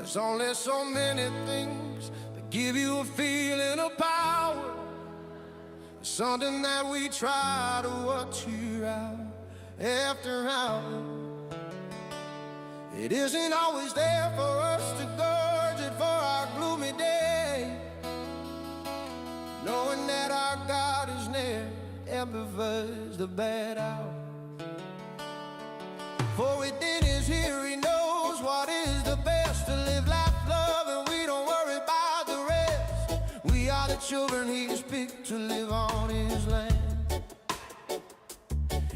There's only so many things that give you a feeling of power. It's something that we try to work to out after hour. It isn't always there for us to gorge it for our gloomy day, knowing that our God is near and prefers the bad hour. For within is here, he knows what is the best, to live life, love, and we don't worry about the rest. We are the children he has picked to live on his land.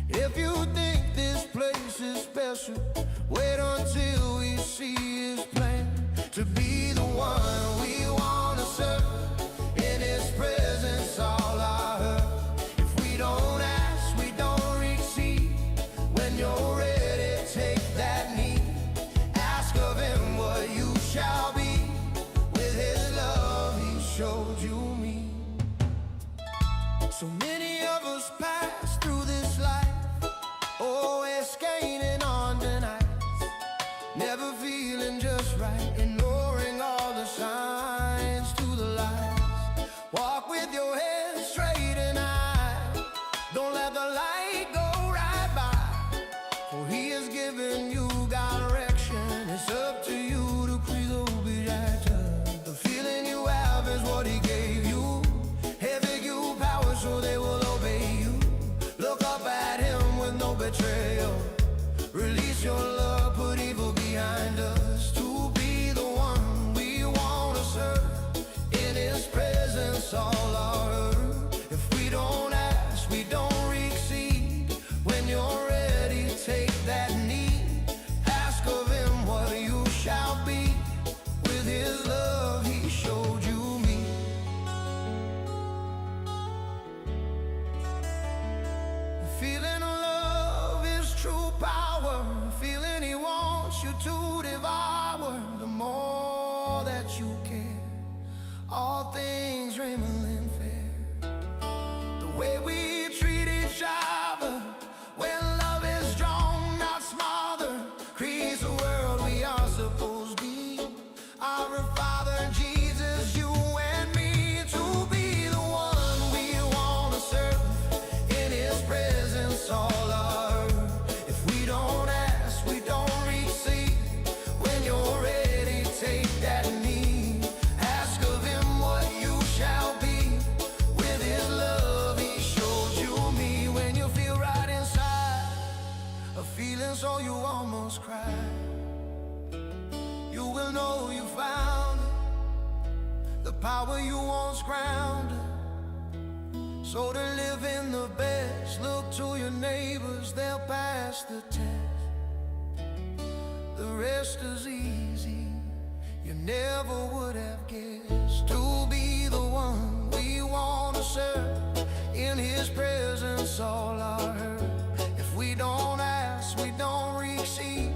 If you think this place is special, wait until we see his plan. To be the one we want to serve, in his presence all I heard. If we don't ask, we don't receive. When you're ready, take that knee. Ask of him what you shall be. With his love he showed you me. So many of us pass through this life, always gaining on tonight, never feeling just right, ignoring all the signs to the lies. Walk with your head straight and high, don't let the light go right by, for he has given you direction. It's up to you to disobedient. The feeling you have is what he gave you. He gave you power so they will obey you. Look up at him with no betrayal. Release your love, put evil behind us. To be the one we want to serve, in his presence all our earth. If we don't ask, we don't receive. When you're ready, take that knee. Ask of him what you shall be. With his love he showed you me. The feeling of love is true power. The feeling he wants you to devour. The more that you care, all things remain fair. The way we treat each other, when love is strong, not smothered, creates a world we are supposed to be. Our Father Jesus, you and me, to be the one we want to serve, in his presence all our earth. If we don't ask, we don't receive. When you're ready, take that knee. Ask of him what you shall be. With his love he showed you me. When you feel right inside, a feeling so you almost cry, you will know you found it. The power you once grounded. So to live in the best, look to your neighbors, they'll pass the test. The rest is easy, you never would have guessed. To be the one we want to serve, in his presence all our hurt. If we don't ask, we don't receive.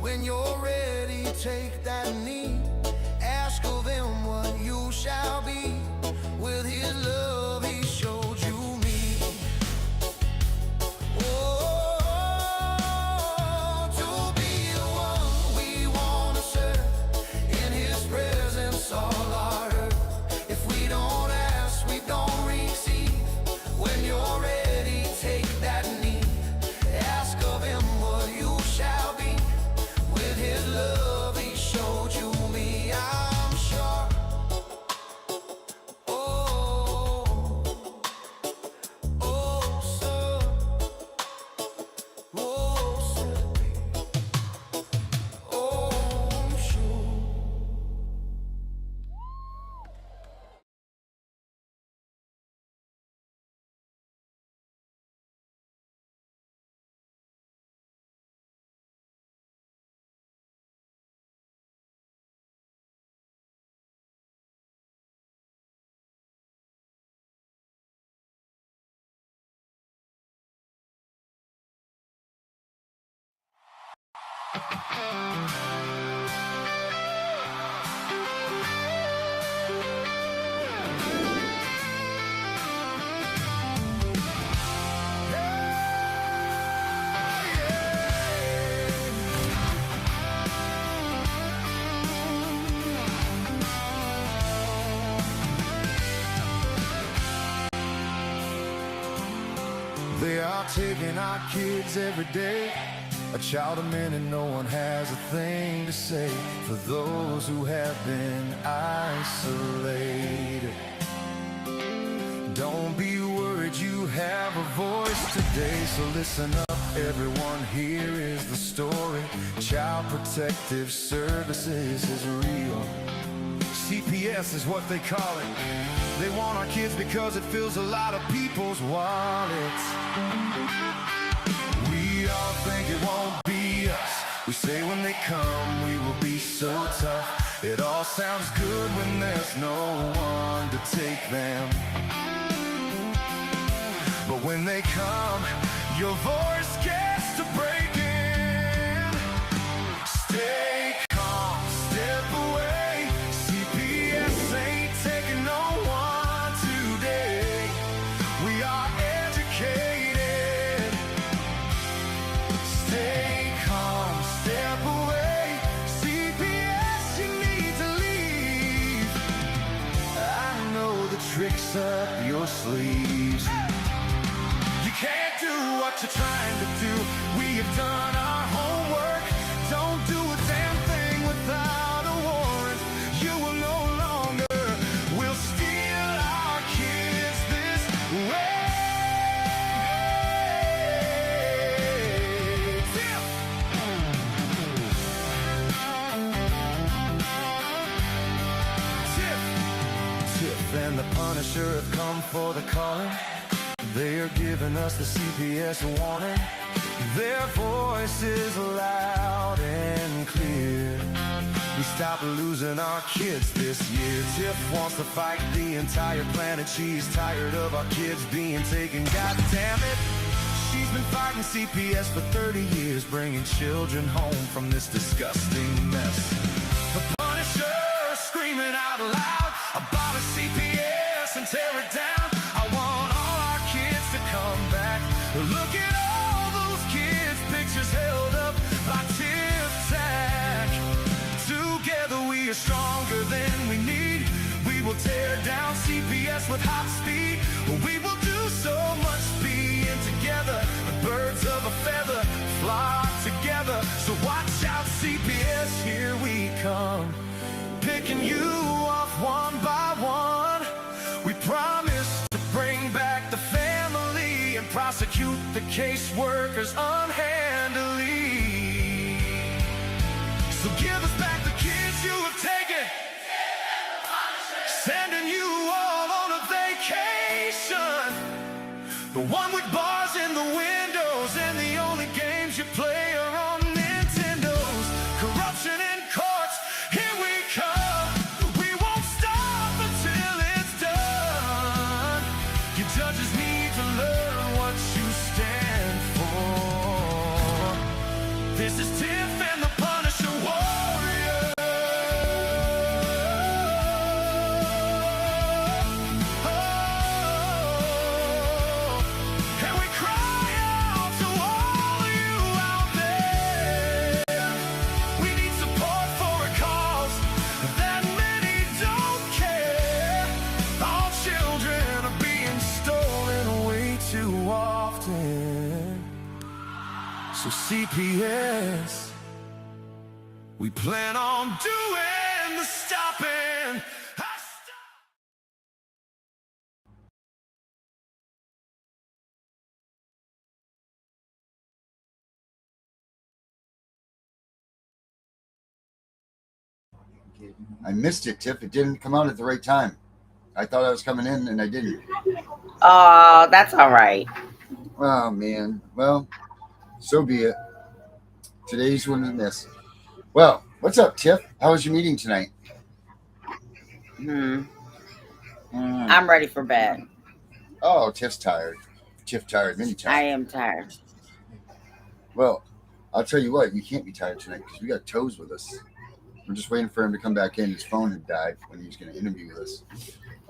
When you're ready, take that knee. Ask of him what you shall be. With his love he showed you me. Oh, to be the one we want to serve, in his presence all our earth. If we don't ask, we don't receive. When you're ready, take that knee. Ask of him what you shall be. With his love he showed you me. I'm sure. Oh, oh, sir. Oh, sir. Oh, I'm sure. are taking our kids every day. A child a minute, no one has a thing to say for those who have been isolated. Don't be worried, you have a voice today, so listen up everyone, here is the story. Child Protective Services is real. CPS is what they call it. They want our kids because it fills a lot of people's wallets. We all think it won't be us. We say when they come we will be so tough. It all sounds good when there's no one to take them. But when they come, your voice gets to breaking. Stay calm, step away. CPS ain't taking no one today. We are educated. Stay calm, step away. CPS, you need to leave. I know the tricks up your sleeves. Can't do what you're trying to do. We have done our homework. Don't do a damn thing without a warrant. You will no longer will steal our kids this way. Tiff and the Punisher have come for the calling. They are giving us the CPS warning. Their voice is loud and clear. We stop losing our kids this year. Tiff wants to fight the entire planet. She's tired of our kids being taken. God damn it. She's been fighting CPS for 30 years, bringing children home from this disgusting mess. The Punisher screaming out loud about a CPS and tear it down. I want all our kids to come back. Look at all those kids' pictures held up by Tiff Tack. Together we are stronger than we need. We will tear down CPS with hot speed. We will do so much being together. The birds of a feather flock together. So watch out CPS, here we come. Picking you off one by one. We promise to bring back the family and prosecute the caseworkers unhandily. So give us back the kids you have taken. Sending you all on a vacation. The one with bars in the windows and the only games you play are on Nintendos. Corruption in courts, here we come. We won't stop until it's done. You judges need to learn what you stand for. This is Tiff and the Punisher Warrior. And we cry out to all you out there. We need support for a cause that many don't care. Our children are being stolen way too often. So CPS, we plan on doing the stopping. I missed it, Tiff. It didn't come out at the right time. I thought I was coming in and I didn't. Oh, that's all right. Oh, man. Well, so be it. Today's one to miss. Well, what's up, Tiff? How was your meeting tonight? I'm ready for bed. Oh, Tiff's tired. Tiff tired many times. I am tired. Well, I'll tell you what. You can't be tired tonight because we got Toes with us. We're just waiting for him to come back in. His phone had died when he was going to interview with us.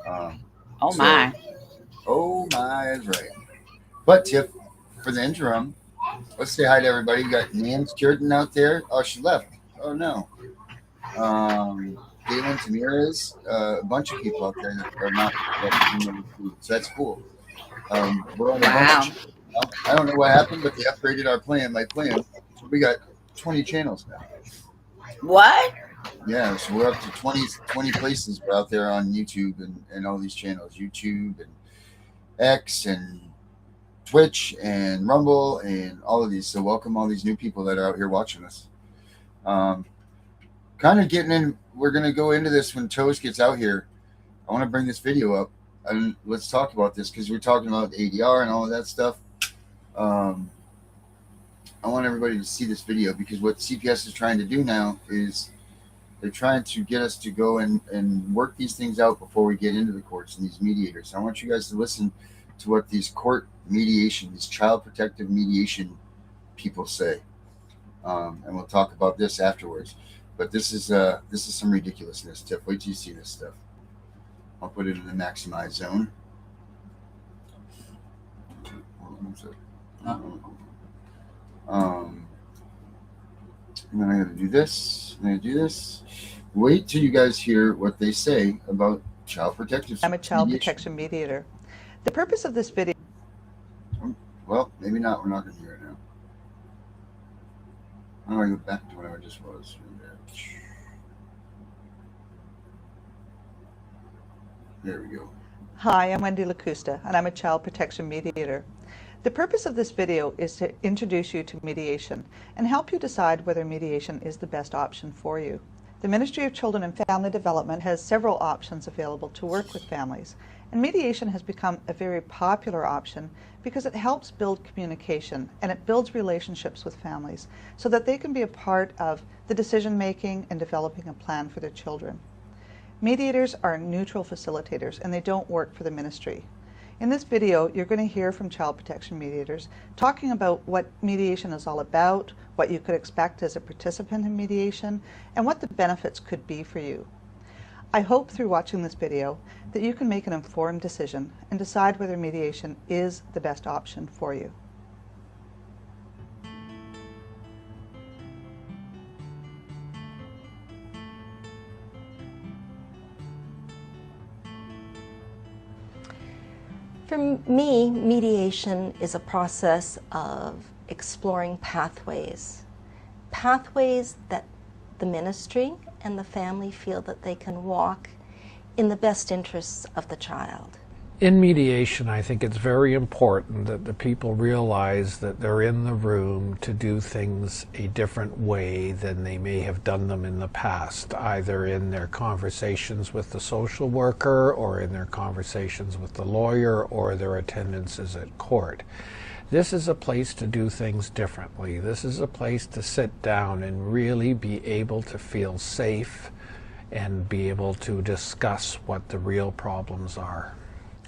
Oh, my. Oh, my is right. But, Tiff, for the interim, let's say hi to everybody. We got Nan's Jordan out there. Oh, she left. Oh, no. Galen Tamira's, a bunch of people out there that are not that food. So that's cool. We're on a Wow. bunch. I don't know what happened, but they upgraded our plan. My plan. We got 20 channels now. What? Yeah, so we're up to 20 places. We're out there on YouTube and all these channels, YouTube and X and Twitch and Rumble and all of these. So welcome all these new people that are out here watching us. Kind of getting in. We're going to go into this when Toast gets out here. I want to bring this video up and let's talk about this because we're talking about ADR and all of that stuff. I want everybody to see this video because what CPS is trying to do now is they're trying to get us to go and work these things out before we get into the courts and these mediators. I want you guys to listen to what these court mediation, these child protective mediation people say. And we'll talk about this afterwards. But this is some ridiculousness, Tiff. Wait till you see this stuff. I'll put it in the maximize zone. And then I'm going to do this. I'm going to do this. Wait till you guys hear what they say about child protective. I'm a child protection mediator. The purpose of this video. Well, maybe not. We're not going to hear it now. I'm going to go back to what I just was. There we go. Hi, I'm Wendy Lacusta, and I'm a child protection mediator. The purpose of this video is to introduce you to mediation and help you decide whether mediation is the best option for you. The Ministry of Children and Family Development has several options available to work with families, and mediation has become a very popular option because it helps build communication and it builds relationships with families so that they can be a part of the decision making and developing a plan for their children. Mediators are neutral facilitators and they don't work for the ministry. In this video, you're going to hear from child protection mediators talking about what mediation is all about, what you could expect as a participant in mediation, and what the benefits could be for you. I hope through watching this video that you can make an informed decision and decide whether mediation is the best option for you. For me, mediation is a process of exploring pathways that the ministry and the family feel that they can walk in the best interests of the child. In mediation, I think it's very important that the people realize that they're in the room to do things a different way than they may have done them in the past, either in their conversations with the social worker or in their conversations with the lawyer or their attendances at court. This is a place to do things differently. This is a place to sit down and really be able to feel safe and be able to discuss what the real problems are.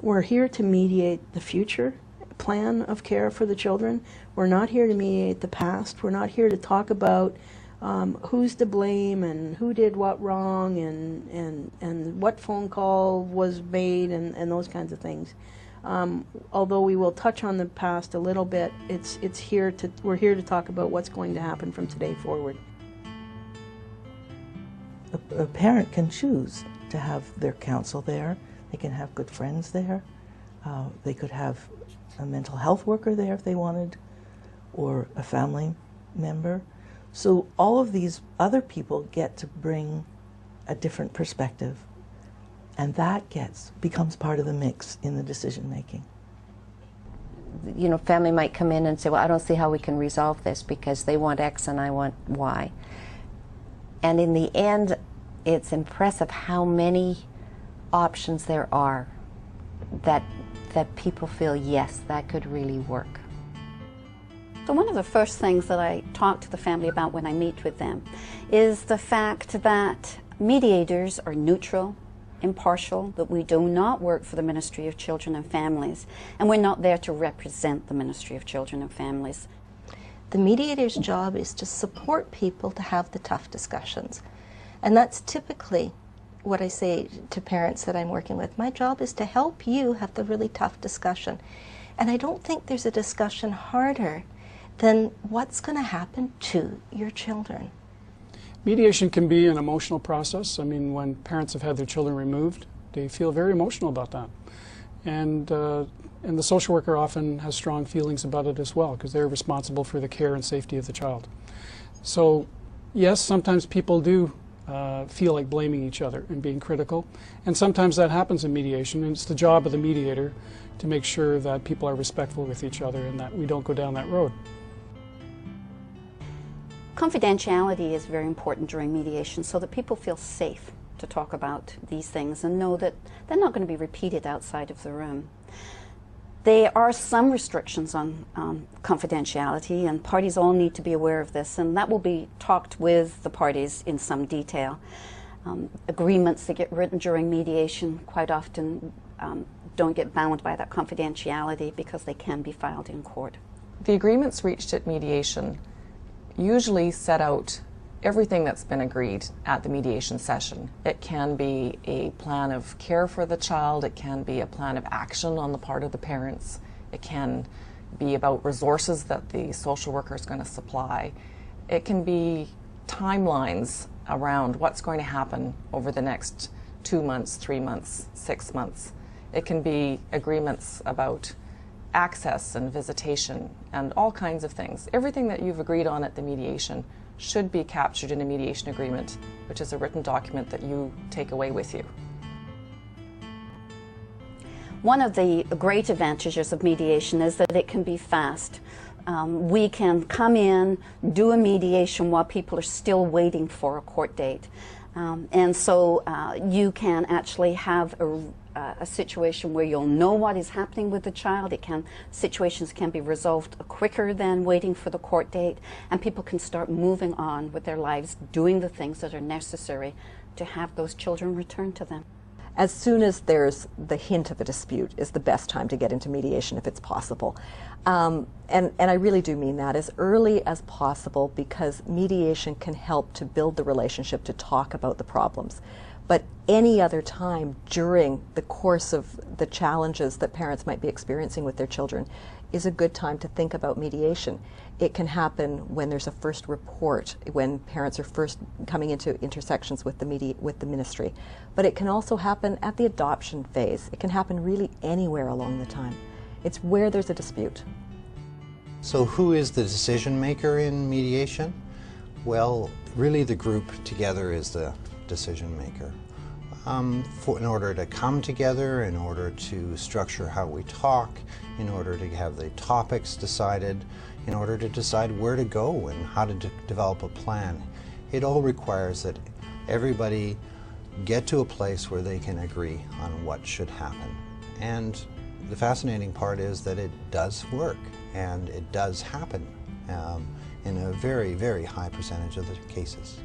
We're here to mediate the future plan of care for the children. We're not here to mediate the past. We're not here to talk about who's to blame and who did what wrong and what phone call was made and those kinds of things. Although we will touch on the past a little bit, we're here to talk about what's going to happen from today forward. A parent can choose to have their counsel there. They can have good friends there. They could have a mental health worker there if they wanted, or a family member. So all of these other people get to bring a different perspective, and that becomes part of the mix in the decision making. You know, family might come in and say, well, I don't see how we can resolve this because they want X and I want Y. And in the end, it's impressive how many options there are that people feel, yes, that could really work. So one of the first things that I talk to the family about when I meet with them is the fact that mediators are neutral, impartial, that we do not work for the Ministry of Children and Families, and we're not there to represent the Ministry of Children and Families. The mediator's job is to support people to have the tough discussions. And that's typically what I say to parents that I'm working with. My job is to help you have the really tough discussion. And I don't think there's a discussion harder than what's going to happen to your children. Mediation can be an emotional process. I mean, when parents have had their children removed, they feel very emotional about that. and the social worker often has strong feelings about it as well, because they're responsible for the care and safety of the child. So yes, sometimes people do feel like blaming each other and being critical, and sometimes that happens in mediation, and it's the job of the mediator to make sure that people are respectful with each other and that we don't go down that road. Confidentiality is very important during mediation so that people feel safe to talk about these things and know that they're not going to be repeated outside of the room. There are some restrictions on confidentiality, and parties all need to be aware of this, and that will be talked with the parties in some detail. Agreements that get written during mediation quite often don't get bound by that confidentiality because they can be filed in court. The agreements reached at mediation usually set out everything that's been agreed at the mediation session. It can be a plan of care for the child, it can be a plan of action on the part of the parents, it can be about resources that the social worker is going to supply, it can be timelines around what's going to happen over the next 2 months, 3 months, 6 months. It can be agreements about access and visitation and all kinds of things. Everything that you've agreed on at the mediation should be captured in a mediation agreement, which is a written document that you take away with you. One of the great advantages of mediation is that it can be fast. We can come in, do a mediation while people are still waiting for a court date. And so you can actually have a situation where you'll know what is happening with the child. Situations can be resolved quicker than waiting for the court date, and people can start moving on with their lives, doing the things that are necessary to have those children returned to them. As soon as there's the hint of a dispute is the best time to get into mediation if it's possible. And I really do mean that, as early as possible, because mediation can help to build the relationship, to talk about the problems. But any other time during the course of the challenges that parents might be experiencing with their children is a good time to think about mediation. It can happen when there's a first report, when parents are first coming into intersections with the ministry. But it can also happen at the adoption phase. It can happen really anywhere along the time. It's where there's a dispute. So who is the decision maker in mediation? Well, really the group together is the decision maker. In order to come together, in order to structure how we talk, in order to have the topics decided, in order to decide where to go and how to develop a plan. It all requires that everybody get to a place where they can agree on what should happen. And the fascinating part is that it does work, and it does happen in a very, very high percentage of the cases.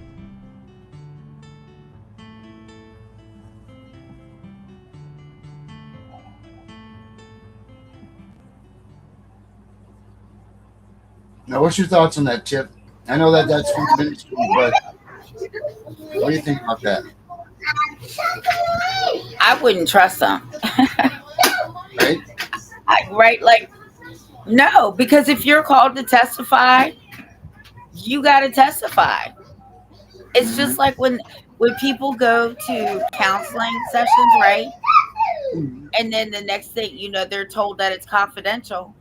Now, what's your thoughts on that, Tiff? I know that that's from the ministry, but what do you think about that? I wouldn't trust them. Right? Right? Like, no, because if you're called to testify, you got to testify. It's just like when people go to counseling sessions, right? And then the next thing you know, they're told that it's confidential.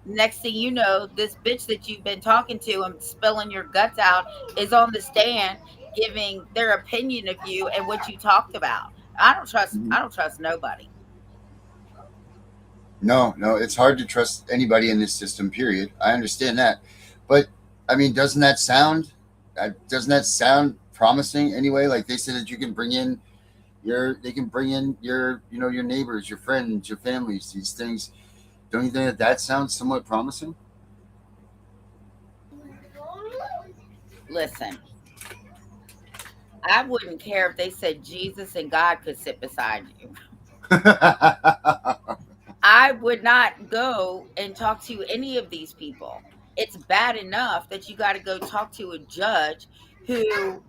Next thing you know, this bitch that you've been talking to and spilling your guts out is on the stand giving their opinion of you and what you talked about. I don't trust nobody. No, it's hard to trust anybody in this system, period. I understand that. But I mean, doesn't that sound promising anyway? Like they said that you can bring in your neighbors, your friends, your families, these things. Don't you think that sounds somewhat promising? Listen, I wouldn't care if they said Jesus and God could sit beside you. I would not go and talk to any of these people. It's bad enough that you got to go talk to a judge who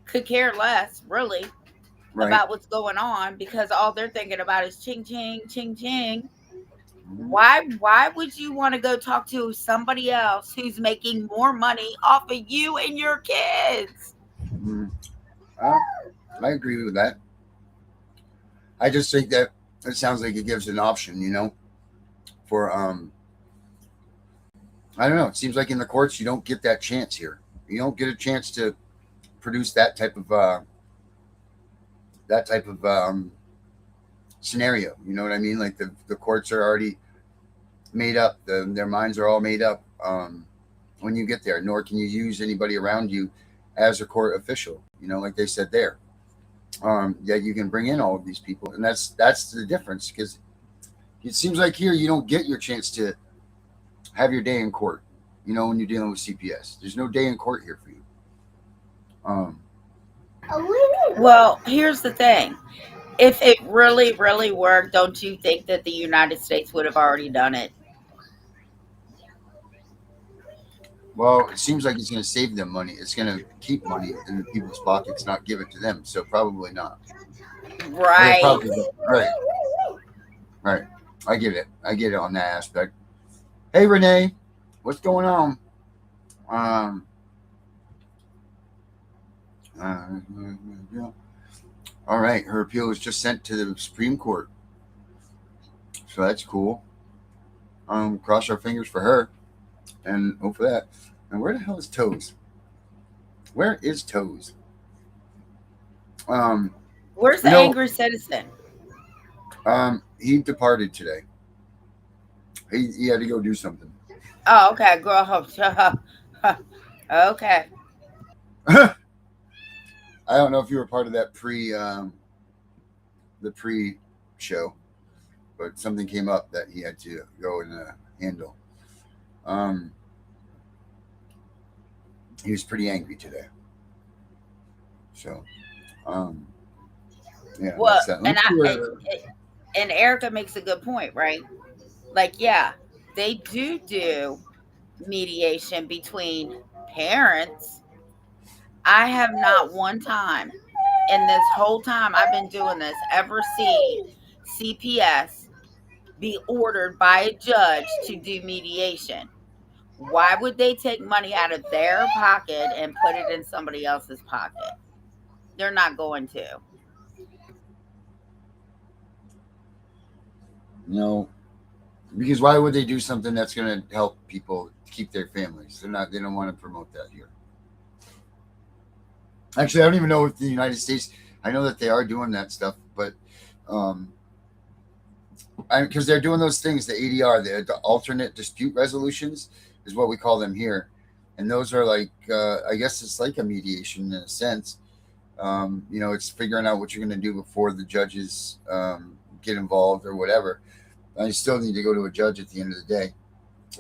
could care less, really, right, about what's going on, because all they're thinking about is ching, ching, ching, ching. Why would you want to go talk to somebody else who's making more money off of you and your kids? I agree with that. I just think that it sounds like it gives an option, you know, for I don't know. It seems like in the courts you don't get that chance here. You don't get a chance to produce that type of scenario. You know what I mean? Like the courts are already made up. Their minds are all made up when you get there. Nor can you use anybody around you as a court official. You know, like they said there. Yeah, you can bring in all of these people, and that's the difference, because it seems like here you don't get your chance to have your day in court. You know, when you're dealing with CPS, there's no day in court here for you. Well, here's the thing. If it really, really worked, don't you think that the United States would have already done it? Well, it seems like it's going to save them money. It's going to keep money in the people's pockets, not give it to them. So probably not. Right. Right. Right. I get it. I get it on that aspect. Hey, Renee, what's going on? All right. Her appeal was just sent to the Supreme Court. So that's cool. Cross our fingers for her and hope for that. And where the hell is Toes? Where is Toes? Where's the angry citizen? He departed today. He had to go do something. Oh, okay. Girl. Okay. I don't know if you were part of that pre-show, but something came up that he had to go and handle. He was pretty angry today. So, yeah. Well, and Erica makes a good point, right? Like, yeah, they do mediation between parents. I have not one time in this whole time I've been doing this ever seen CPS be ordered by a judge to do mediation. Why would they take money out of their pocket and put it in somebody else's pocket? They're not going to. No, because why would they do something that's going to help people keep their families? They don't want to promote that here. Actually, I don't even know if the United States, I know that they are doing that stuff, but because they're doing those things, the ADR, the alternate dispute resolutions is what we call them here. And those are like, I guess it's like a mediation in a sense. You know, it's figuring out what you're going to do before the judges get involved or whatever. I still need to go to a judge at the end of the day.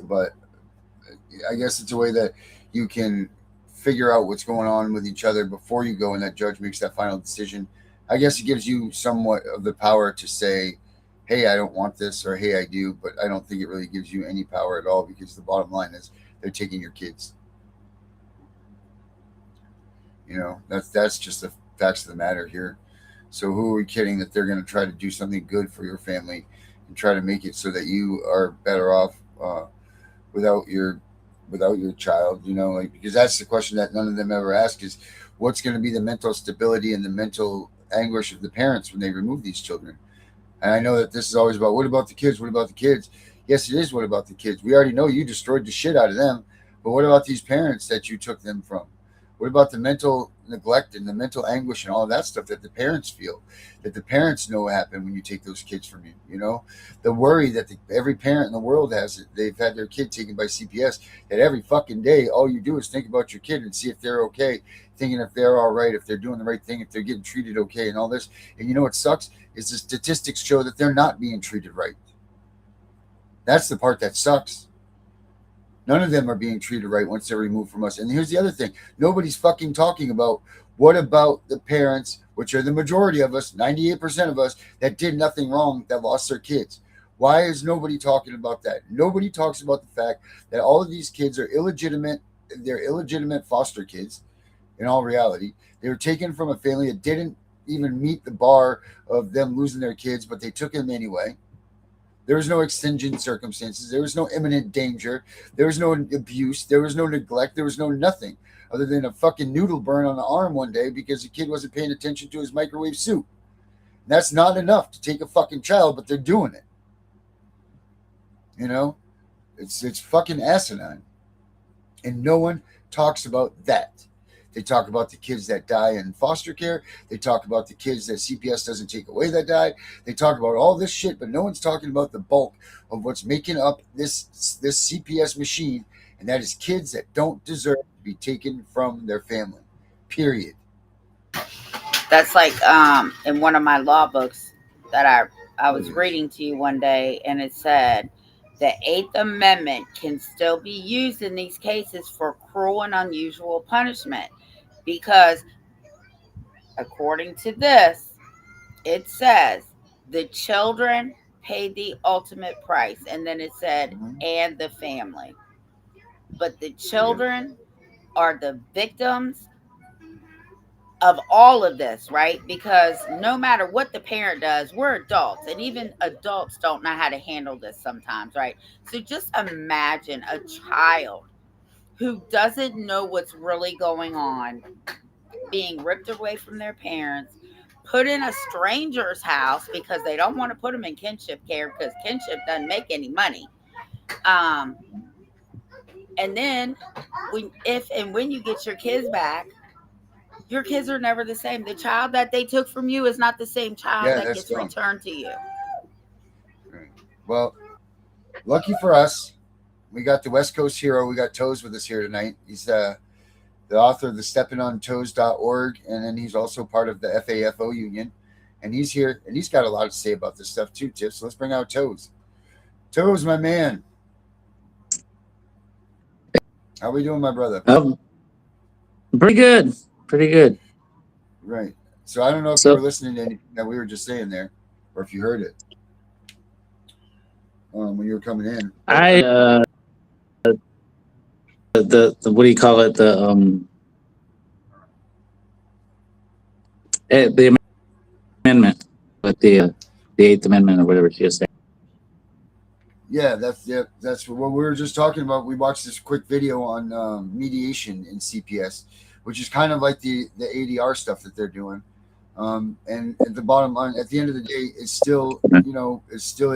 But I guess it's a way that you can figure out what's going on with each other before you go and that judge makes that final decision. I guess it gives you somewhat of the power to say, hey, I don't want this, or hey, I do, but I don't think it really gives you any power at all, because the bottom line is they're taking your kids. You know, that's just the facts of the matter here. So who are we kidding that they're going to try to do something good for your family and try to make it so that you are better off without your child, you know, like, because that's the question that none of them ever ask is what's going to be the mental stability and the mental anguish of the parents when they remove these children. And I know that this is always about, what about the kids? What about the kids? Yes, it is. What about the kids? We already know you destroyed the shit out of them, but what about these parents that you took them from? What about the mental neglect and the mental anguish and all of that stuff that the parents feel, that the parents know happened when you take those kids from you? You know, the worry that every parent in the world has, that they've had their kid taken by CPS, that every fucking day, all you do is think about your kid and see if they're okay, thinking if they're all right, if they're doing the right thing, if they're getting treated okay and all this. And you know what sucks is the statistics show that they're not being treated right. That's the part that sucks. None of them are being treated right once they're removed from us. And here's the other thing. Nobody's fucking talking about what about the parents, which are the majority of us, 98% of us, that did nothing wrong, that lost their kids. Why is nobody talking about that? Nobody talks about the fact that all of these kids are illegitimate. They're illegitimate foster kids in all reality. They were taken from a family that didn't even meet the bar of them losing their kids, but they took them anyway. There was no exigent circumstances. There was no imminent danger. There was no abuse. There was no neglect. There was no nothing other than a fucking noodle burn on the arm one day because the kid wasn't paying attention to his microwave soup. That's not enough to take a fucking child, but they're doing it. You know, it's fucking asinine, and no one talks about that. They talk about the kids that die in foster care. They talk about the kids that CPS doesn't take away that died. They talk about all this shit, but no one's talking about the bulk of what's making up this CPS machine, and that is kids that don't deserve to be taken from their family. Period. That's like in one of my law books that I was reading to you one day, and it said the 8th Amendment can still be used in these cases for cruel and unusual punishment because, according to this, it says the children pay the ultimate price, and then it said, and the family. But the children are the victims of all of this, right? Because no matter what the parent does, we're adults, and even adults don't know how to handle this sometimes, right? So just imagine a child who doesn't know what's really going on being ripped away from their parents, put in a stranger's house because they don't want to put them in kinship care because kinship doesn't make any money. And then when you get your kids back, your kids are never the same. The child that they took from you is not the same child that gets returned to you. Well, lucky for us, we got the West Coast hero. We got Toes with us here tonight. He's the author of the steppingontoes.org, and then he's also part of the FAFO union. And he's here, and he's got a lot to say about this stuff too, Tiff. So let's bring out Toes. Toes, my man. How we doing, my brother? Pretty good. Pretty good. Right. So I don't know if you were listening to anything that we were just saying there, or if you heard it when you were coming in. The what do you call it? The amendment, but the 8th Amendment or whatever she is saying. Yeah, that's what we were just talking about. We watched this quick video on mediation in CPS, which is kind of like the ADR stuff that they're doing. And at the bottom line, at the end of the day, it's still, it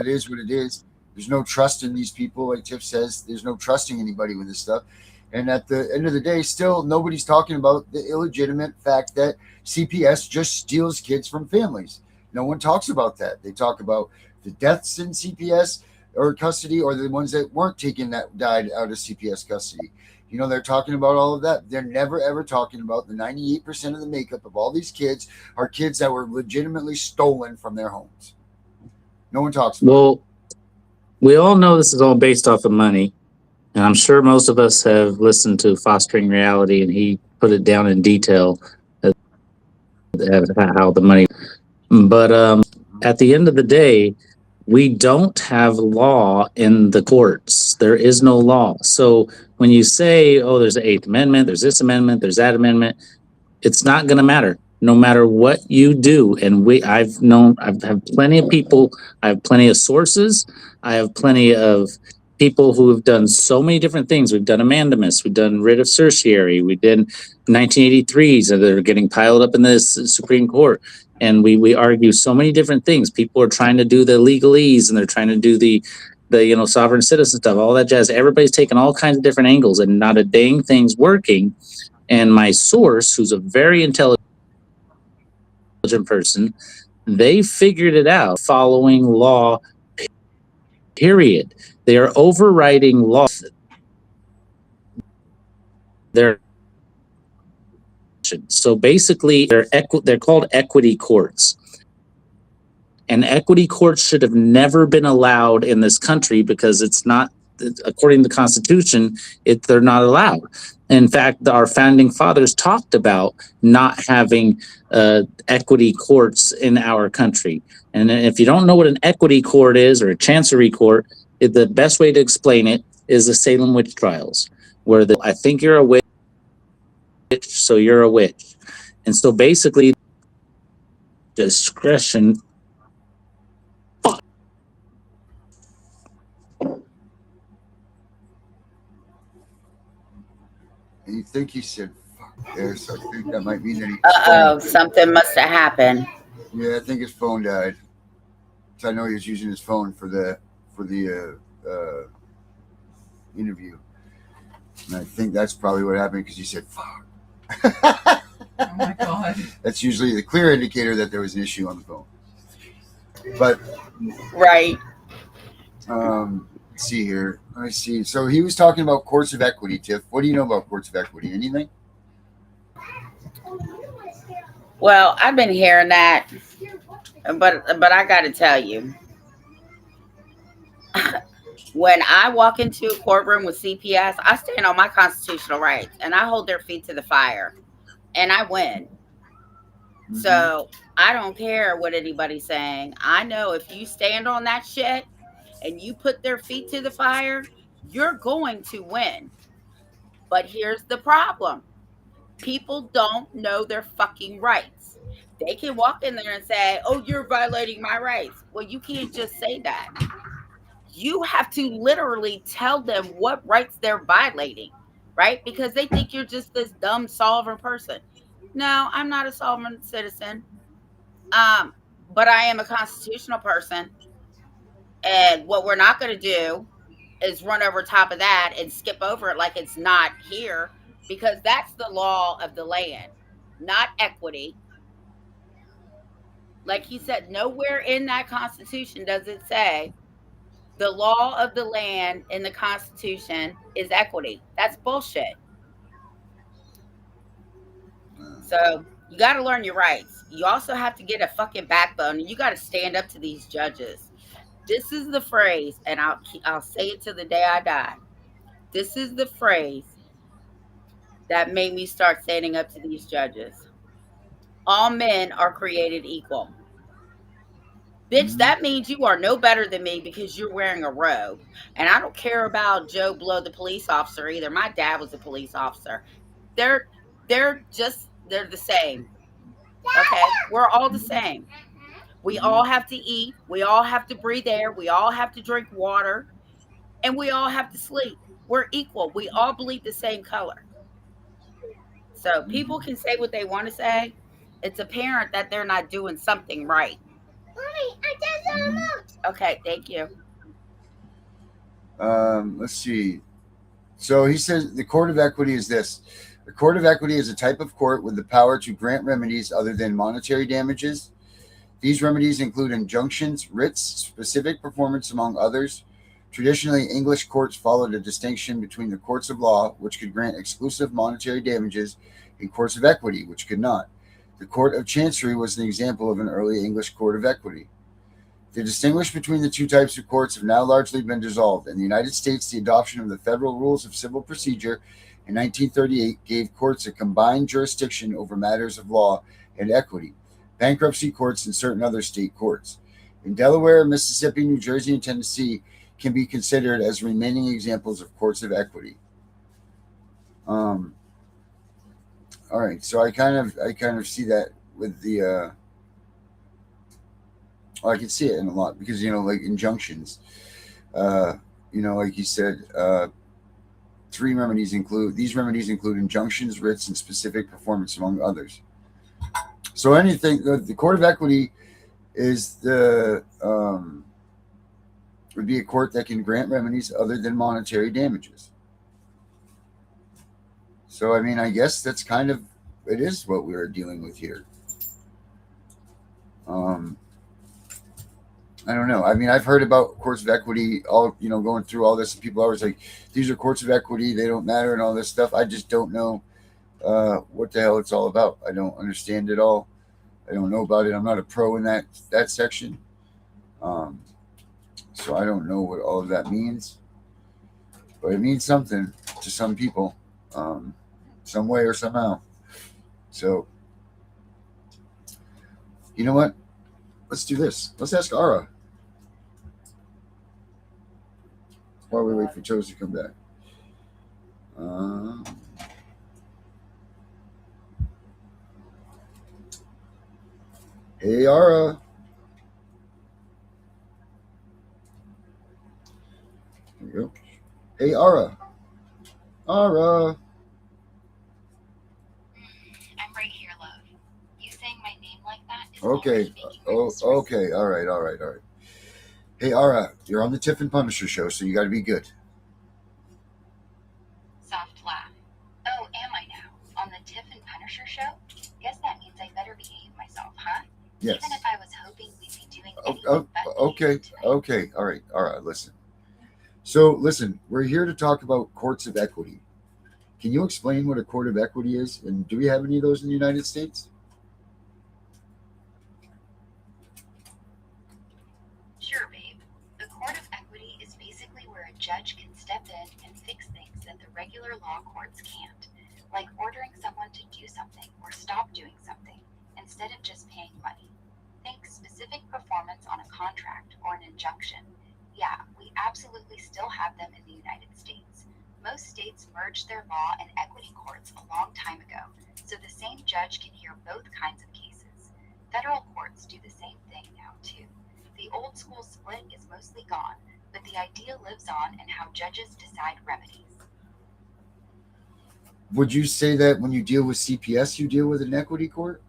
is what it is. There's no trust in these people, like Tiff says. There's no trusting anybody with this stuff. And at the end of the day, still nobody's talking about the illegitimate fact that CPS just steals kids from families. No one talks about that. They talk about the deaths in CPS or custody, or the ones that weren't taken that died out of CPS custody. They're talking about all of that. They're never, ever talking about the 98% of the makeup of all these kids are kids that were legitimately stolen from their homes. No one talks about it. We all know this is all based off of money. And I'm sure most of us have listened to Fostering Reality, and he put it down in detail how the money. But at the end of the day, we don't have law in the courts. There is no law. So when you say, oh, there's the 8th Amendment, there's this amendment, there's that amendment, it's not going to matter. No matter what you do. And I've had plenty of people, I have plenty of sources, I have plenty of people who have done so many different things. We've done mandamus, we've done writ of certiorari, we did 1983s that are getting piled up in the Supreme Court. And we argue so many different things. People are trying to do the legalese, and they're trying to do the sovereign citizen stuff, all that jazz. Everybody's taking all kinds of different angles, and not a dang thing's working. And my source, who's a very intelligent person, they figured it out following law, period. They are overriding law. So basically, they're called equity courts. And equity courts should have never been allowed in this country because it's not, according to the Constitution, they're not allowed. In fact, our founding fathers talked about not having equity courts in our country. And if you don't know what an equity court is, or a chancery court, the best way to explain it is the Salem witch trials, where I think you're a witch, so you're a witch. And so basically, discretion. You think he said fuck there, so I think that might mean that he Uh-oh, something must have happened. Yeah, I think his phone died. So I know he was using his phone for the interview, and I think that's probably what happened because he said "fuck." Oh my God. That's usually the clear indicator that there was an issue on the phone. But Right. Let's see here. Let me see. So he was talking about courts of equity, Tiff. What do you know about courts of equity? Anything? Well, I've been hearing that, but I got to tell you, when I walk into a courtroom with CPS, I stand on my constitutional rights and I hold their feet to the fire, and I win. Mm-hmm. So I don't care what anybody's saying. I know if you stand on that shit and you put their feet to the fire, you're going to win. But here's the problem. People don't know their fucking rights. They can walk in there and say, "Oh, you're violating my rights." Well, you can't just say that. You have to literally tell them what rights they're violating, right? Because they think you're just this dumb sovereign person. No, I'm not a sovereign citizen. But I am a constitutional person. And what we're not going to do is run over top of that and skip over it like it's not here, because that's the law of the land, not equity. Like he said, nowhere in that Constitution does it say the law of the land in the Constitution is equity. That's bullshit. So you got to learn your rights. You also have to get a fucking backbone, and you got to stand up to these judges. This is the phrase, and I'll say it to the day I die. This is the phrase that made me start standing up to these judges. All men are created equal. Bitch, that means you are no better than me because you're wearing a robe. And I don't care about Joe Blow, the police officer, either. My dad was a police officer. They're the same. Okay? We're all the same. We all have to eat. We all have to breathe air. We all have to drink water. And we all have to sleep. We're equal. We all bleed the same color. So people can say what they want to say. It's apparent that they're not doing something right. Okay, thank you. Let's see. So he says the court of equity is this. The court of equity is a type of court with the power to grant remedies other than monetary damages. These remedies include injunctions, writs, specific performance, among others. Traditionally, English courts followed a distinction between the courts of law, which could grant exclusive monetary damages, and courts of equity, which could not. The Court of Chancery was an example of an early English court of equity. The distinction between the two types of courts have now largely been dissolved. In the United States, the adoption of the Federal Rules of Civil Procedure in 1938 gave courts a combined jurisdiction over matters of law and equity, bankruptcy courts, and certain other state courts. In Delaware, Mississippi, New Jersey, and Tennessee can be considered as remaining examples of courts of equity. All right, so I kind of see that with the I can see it in a lot because like injunctions, like you said, these remedies include injunctions, writs, and specific performance, among others. So anything the court of equity is would be a court that can grant remedies other than monetary damages. So I mean, I guess that's it is what we're dealing with here. I don't know. I mean, I've heard about courts of equity, all going through all this, and people are always like, "These are courts of equity; they don't matter," and all this stuff. I just don't know what the hell it's all about. I don't understand it all. I don't know about it. I'm not a pro in that section, so I don't know what all of that means. But it means something to some people, some way or somehow. So, you know what? Let's do this. Let's ask Ara while we wait for Chose to come back. Hey, Ara. There you go. Hey, Ara. Ara. I'm right here, love. You saying my name like that is Okay. Okay. All right. Hey, Ara, you're on the Tiff and Punisher show, so you got to be good. Soft laugh. Oh, am I now? On the Tiff and Punisher show? Guess that means I better behave myself, huh? Yes. Even if I was hoping we'd be doing anything but Okay. All right. Listen. So, listen, we're here to talk about courts of equity. Can you explain what a court of equity is? And do we have any of those in the United States? Sure, babe. The court of equity is basically where a judge can step in and fix things that the regular law courts can't, like ordering someone to do something or stop doing something, instead of just paying money. Think specific performance on a contract or an injunction. Yeah, we absolutely still have them in the United States. Most states merged their law and equity courts a long time ago, so the same judge can hear both kinds of cases. Federal courts do the same thing now, too. The old school split is mostly gone, but the idea lives on in how judges decide remedies. Would you say that when you deal with CPS, you deal with an equity court?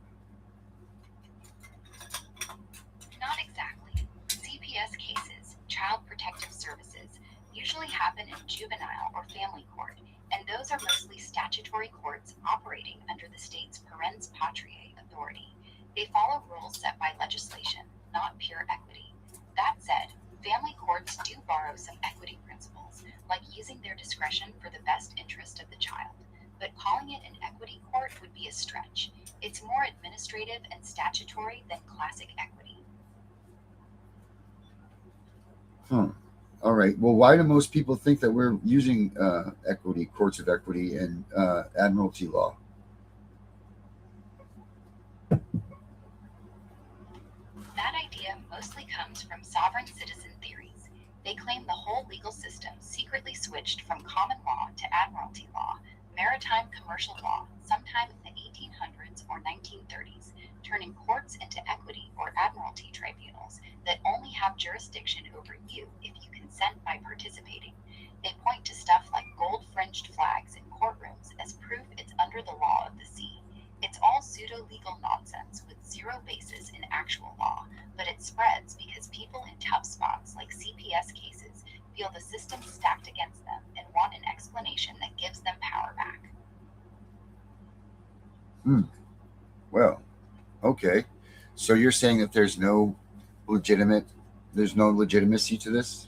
Not exactly. CPS cases, Child Protective Services, usually happen in juvenile or family court, and those are mostly statutory courts operating under the state's parens patriae authority. They follow rules set by legislation, not pure equity. That said, family courts do borrow some equity principles, like using their discretion for the best interest of the child. But calling it an equity court would be a stretch. It's more administrative and statutory than classic equity. All right. Well, why do most people think that we're using equity, courts of equity, and admiralty law? That idea mostly comes from sovereign citizen theories. They claim the whole legal system secretly switched from common law to admiralty law, maritime commercial law, sometime in the 1800s or 1930s, turning courts into equity or admiralty tribunals that only have jurisdiction over you if you consent by participating. They point to stuff like gold-fringed flags in courtrooms as proof it's under the law of the sea. It's all pseudo-legal nonsense with zero basis in actual law, but it spreads because people in tough spots like CPS cases feel the system stacked against them and want an explanation that gives them power back. Well, okay. So you're saying that there's no legitimacy to this?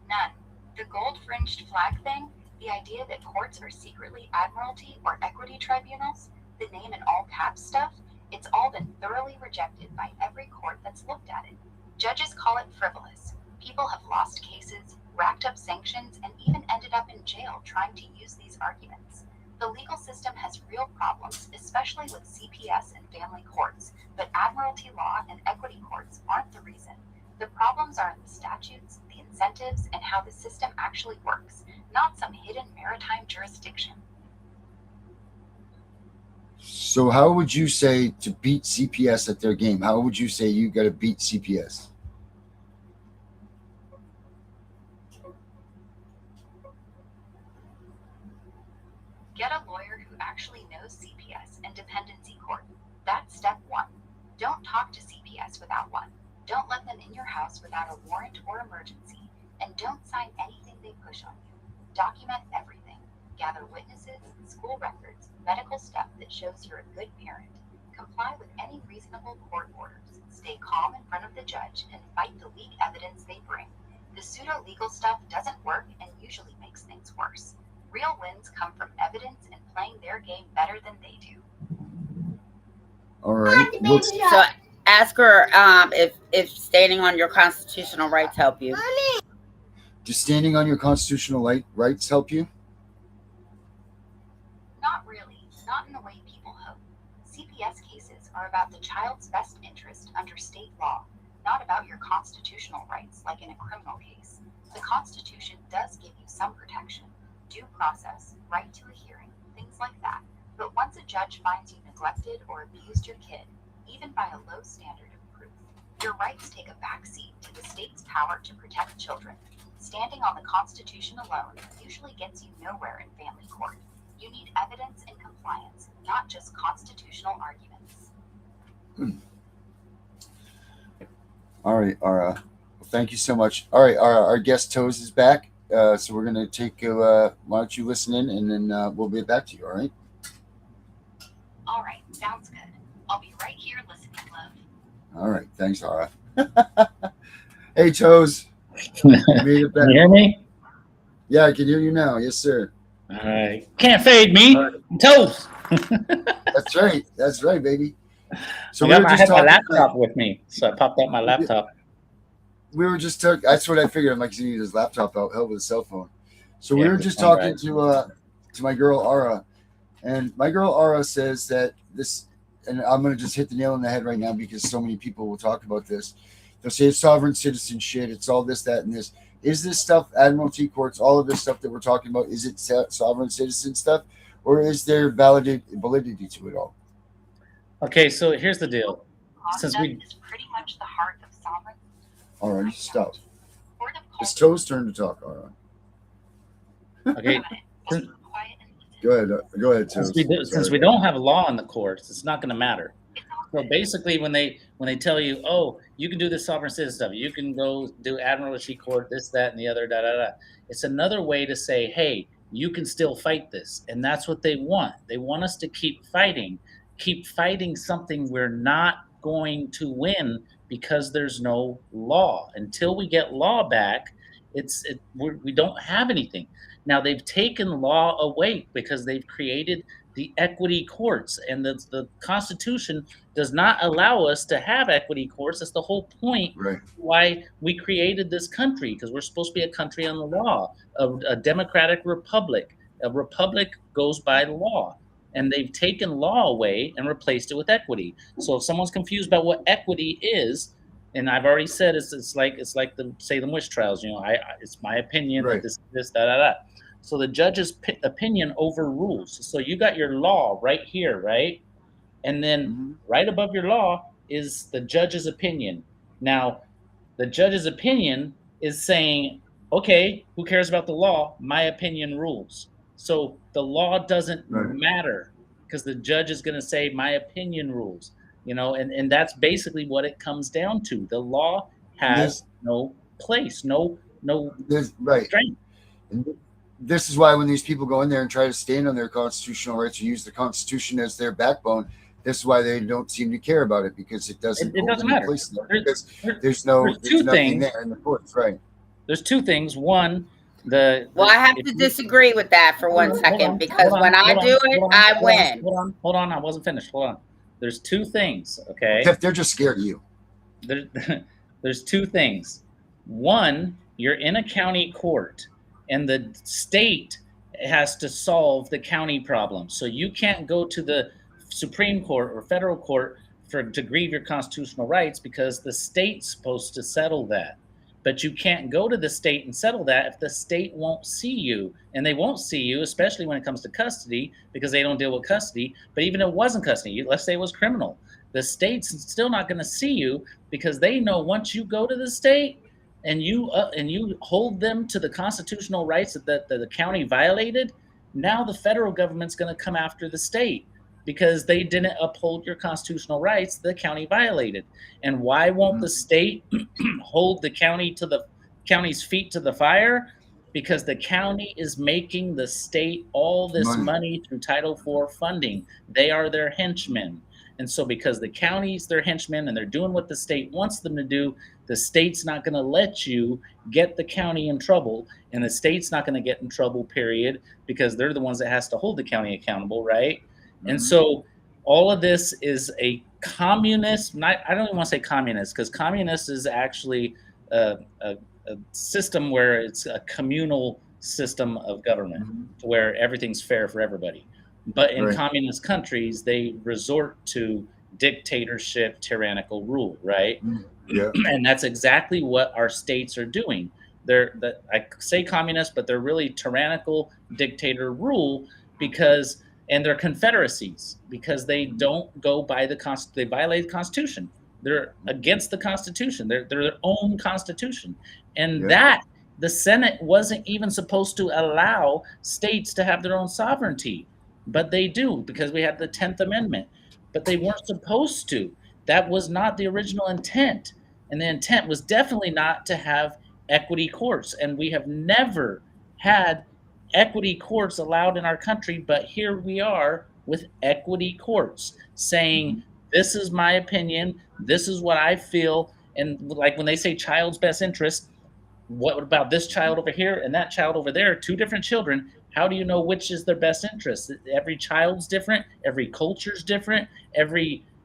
None. The gold-fringed flag thing, the idea that courts are secretly admiralty or equity tribunals, the name in all caps stuff, it's all been thoroughly rejected by every court that's looked at it. Judges call it frivolous. People have lost cases, racked up sanctions, and even ended up in jail trying to use these arguments. The legal system has real problems, especially with CPS and family courts, but admiralty law and equity courts aren't the reason. The problems are in the statutes, the incentives, and how the system actually works, not some hidden maritime jurisdiction. So how would you say to beat CPS at their game? How would you say you got to beat CPS? Get a lawyer who actually knows CPS and dependency court. That's step one. Don't talk to CPS without one. Don't let them in your house without a warrant or emergency. And don't sign anything they push on you. Document everything. Gather witnesses, school records, medical stuff that shows you're a good parent. Comply with any reasonable court orders. Stay calm in front of the judge and fight the weak evidence they bring. The pseudo-legal stuff doesn't work and usually makes things worse. Real wins come from evidence and playing their game better than they do. All right. So ask her if standing on your constitutional rights help you. Does standing on your constitutional rights help you? Not really. Not in the way people hope. CPS cases are about the child's best interest under state law, not about your constitutional rights like in a criminal case. The Constitution does give you some protection. Due process, right to a hearing, things like that. But once a judge finds you neglected or abused your kid, even by a low standard of proof, your rights take a backseat to the state's power to protect children. Standing on the Constitution alone usually gets you nowhere in family court. You need evidence and compliance, not not just constitutional arguments. All right, Ara. Well, thank you so much. All right, our guest Toes is back. So we're going to take, why don't you listen in, and then we'll get back to you, all right? All right, sounds good. I'll be right here listening, love. All right, thanks, Ara. Hey, Toes. Can you hear me? Yeah, I can hear you now. Yes, sir. All right. Can't fade me. I'm toast. That's right. That's right, baby. So I had my laptop with me, so I popped out my laptop. We were just talking. That's what I figured. I'm like, he needs his laptop out, held with a cell phone. So we were just talking to my girl Ara, and my girl Ara says that this, and I'm going to just hit the nail on the head right now because so many people will talk about this. They'll say it's sovereign citizen shit. It's all this, that, and this. Is this stuff, admiralty courts, all of this stuff that we're talking about, is it sovereign citizen stuff, or is there validity to it all? Okay, so here's the deal. Since is pretty much the heart of sovereign. All right, stop. It's Toes' turn to talk. All right. Okay. Go ahead, Toes. Since we don't have law in the courts, it's not going to matter. So basically, when they tell you, oh, you can do this sovereign citizen stuff, you can go do admiralty court, this, that, and the other, It's another way to say, hey, you can still fight this, and that's what they want. They want us to keep fighting something we're not going to win because there's no law. Until we get law back, we don't have anything. Now they've taken law away because they've created the equity courts, and the Constitution does not allow us to have equity courts. That's the whole point why we created this country, because we're supposed to be a country on the law, a democratic republic. A republic goes by the law, and they've taken law away and replaced it with equity. So if someone's confused about what equity is, and I've already said it's like the Salem witch trials. It's my opinion that this. So the judge's opinion overrules. So you got your law right here, right? And then right above your law is the judge's opinion. Now, the judge's opinion is saying, okay, who cares about the law? My opinion rules. So the law doesn't matter because the judge is going to say my opinion rules, and that's basically what it comes down to. The law has no place, no strength. This is why when these people go in there and try to stand on their constitutional rights or use the Constitution as their backbone, this is why they don't seem to care about it, because it doesn't matter. Place because there's nothing there in the courts, right? There's two things. One, I have to disagree with that for 1 second, because when I do it, I win. Hold on, I wasn't finished. Hold on. There's two things, okay? They're just scared of you. There's two things. One, you're in a county court, and the state has to solve the county problem. So you can't go to the Supreme Court or federal court to grieve your constitutional rights, because the state's supposed to settle that. But you can't go to the state and settle that if the state won't see you. And they won't see you, especially when it comes to custody, because they don't deal with custody. But even if it wasn't custody, let's say it was criminal, the state's still not going to see you, because they know once you go to the state and you hold them to the constitutional rights that the county violated, now the federal government's going to come after the state, because they didn't uphold your constitutional rights the county violated. And why won't the state hold the county's feet to the fire? Because the county is making the state all this money through Title IV funding. They are their henchmen. And so because the county's their henchmen and they're doing what the state wants them to do, the state's not going to let you get the county in trouble, and the state's not going to get in trouble, period, because they're the ones that has to hold the county accountable, right? And so all of this is a communist, I don't even want to say communist, because communist is actually a system where it's a communal system of government, where everything's fair for everybody. But in communist countries, they resort to dictatorship, tyrannical rule, right? Yeah. And that's exactly what our states are doing. I say communist, but they're really tyrannical dictator rule, and they're confederacies, because they don't go by they violate the Constitution. They're against the Constitution. They're their own Constitution. And that the Senate wasn't even supposed to allow states to have their own sovereignty. but they do because we had the 10th Amendment, but they weren't supposed to. That was not the original intent. And the intent was definitely not to have equity courts. And we have never had equity courts allowed in our country, but here we are with equity courts saying, this is my opinion, this is what I feel. And like when they say child's best interest, what about this child over here and that child over there, two different children? How do you know which is their best interest? Every child's different, every culture's different,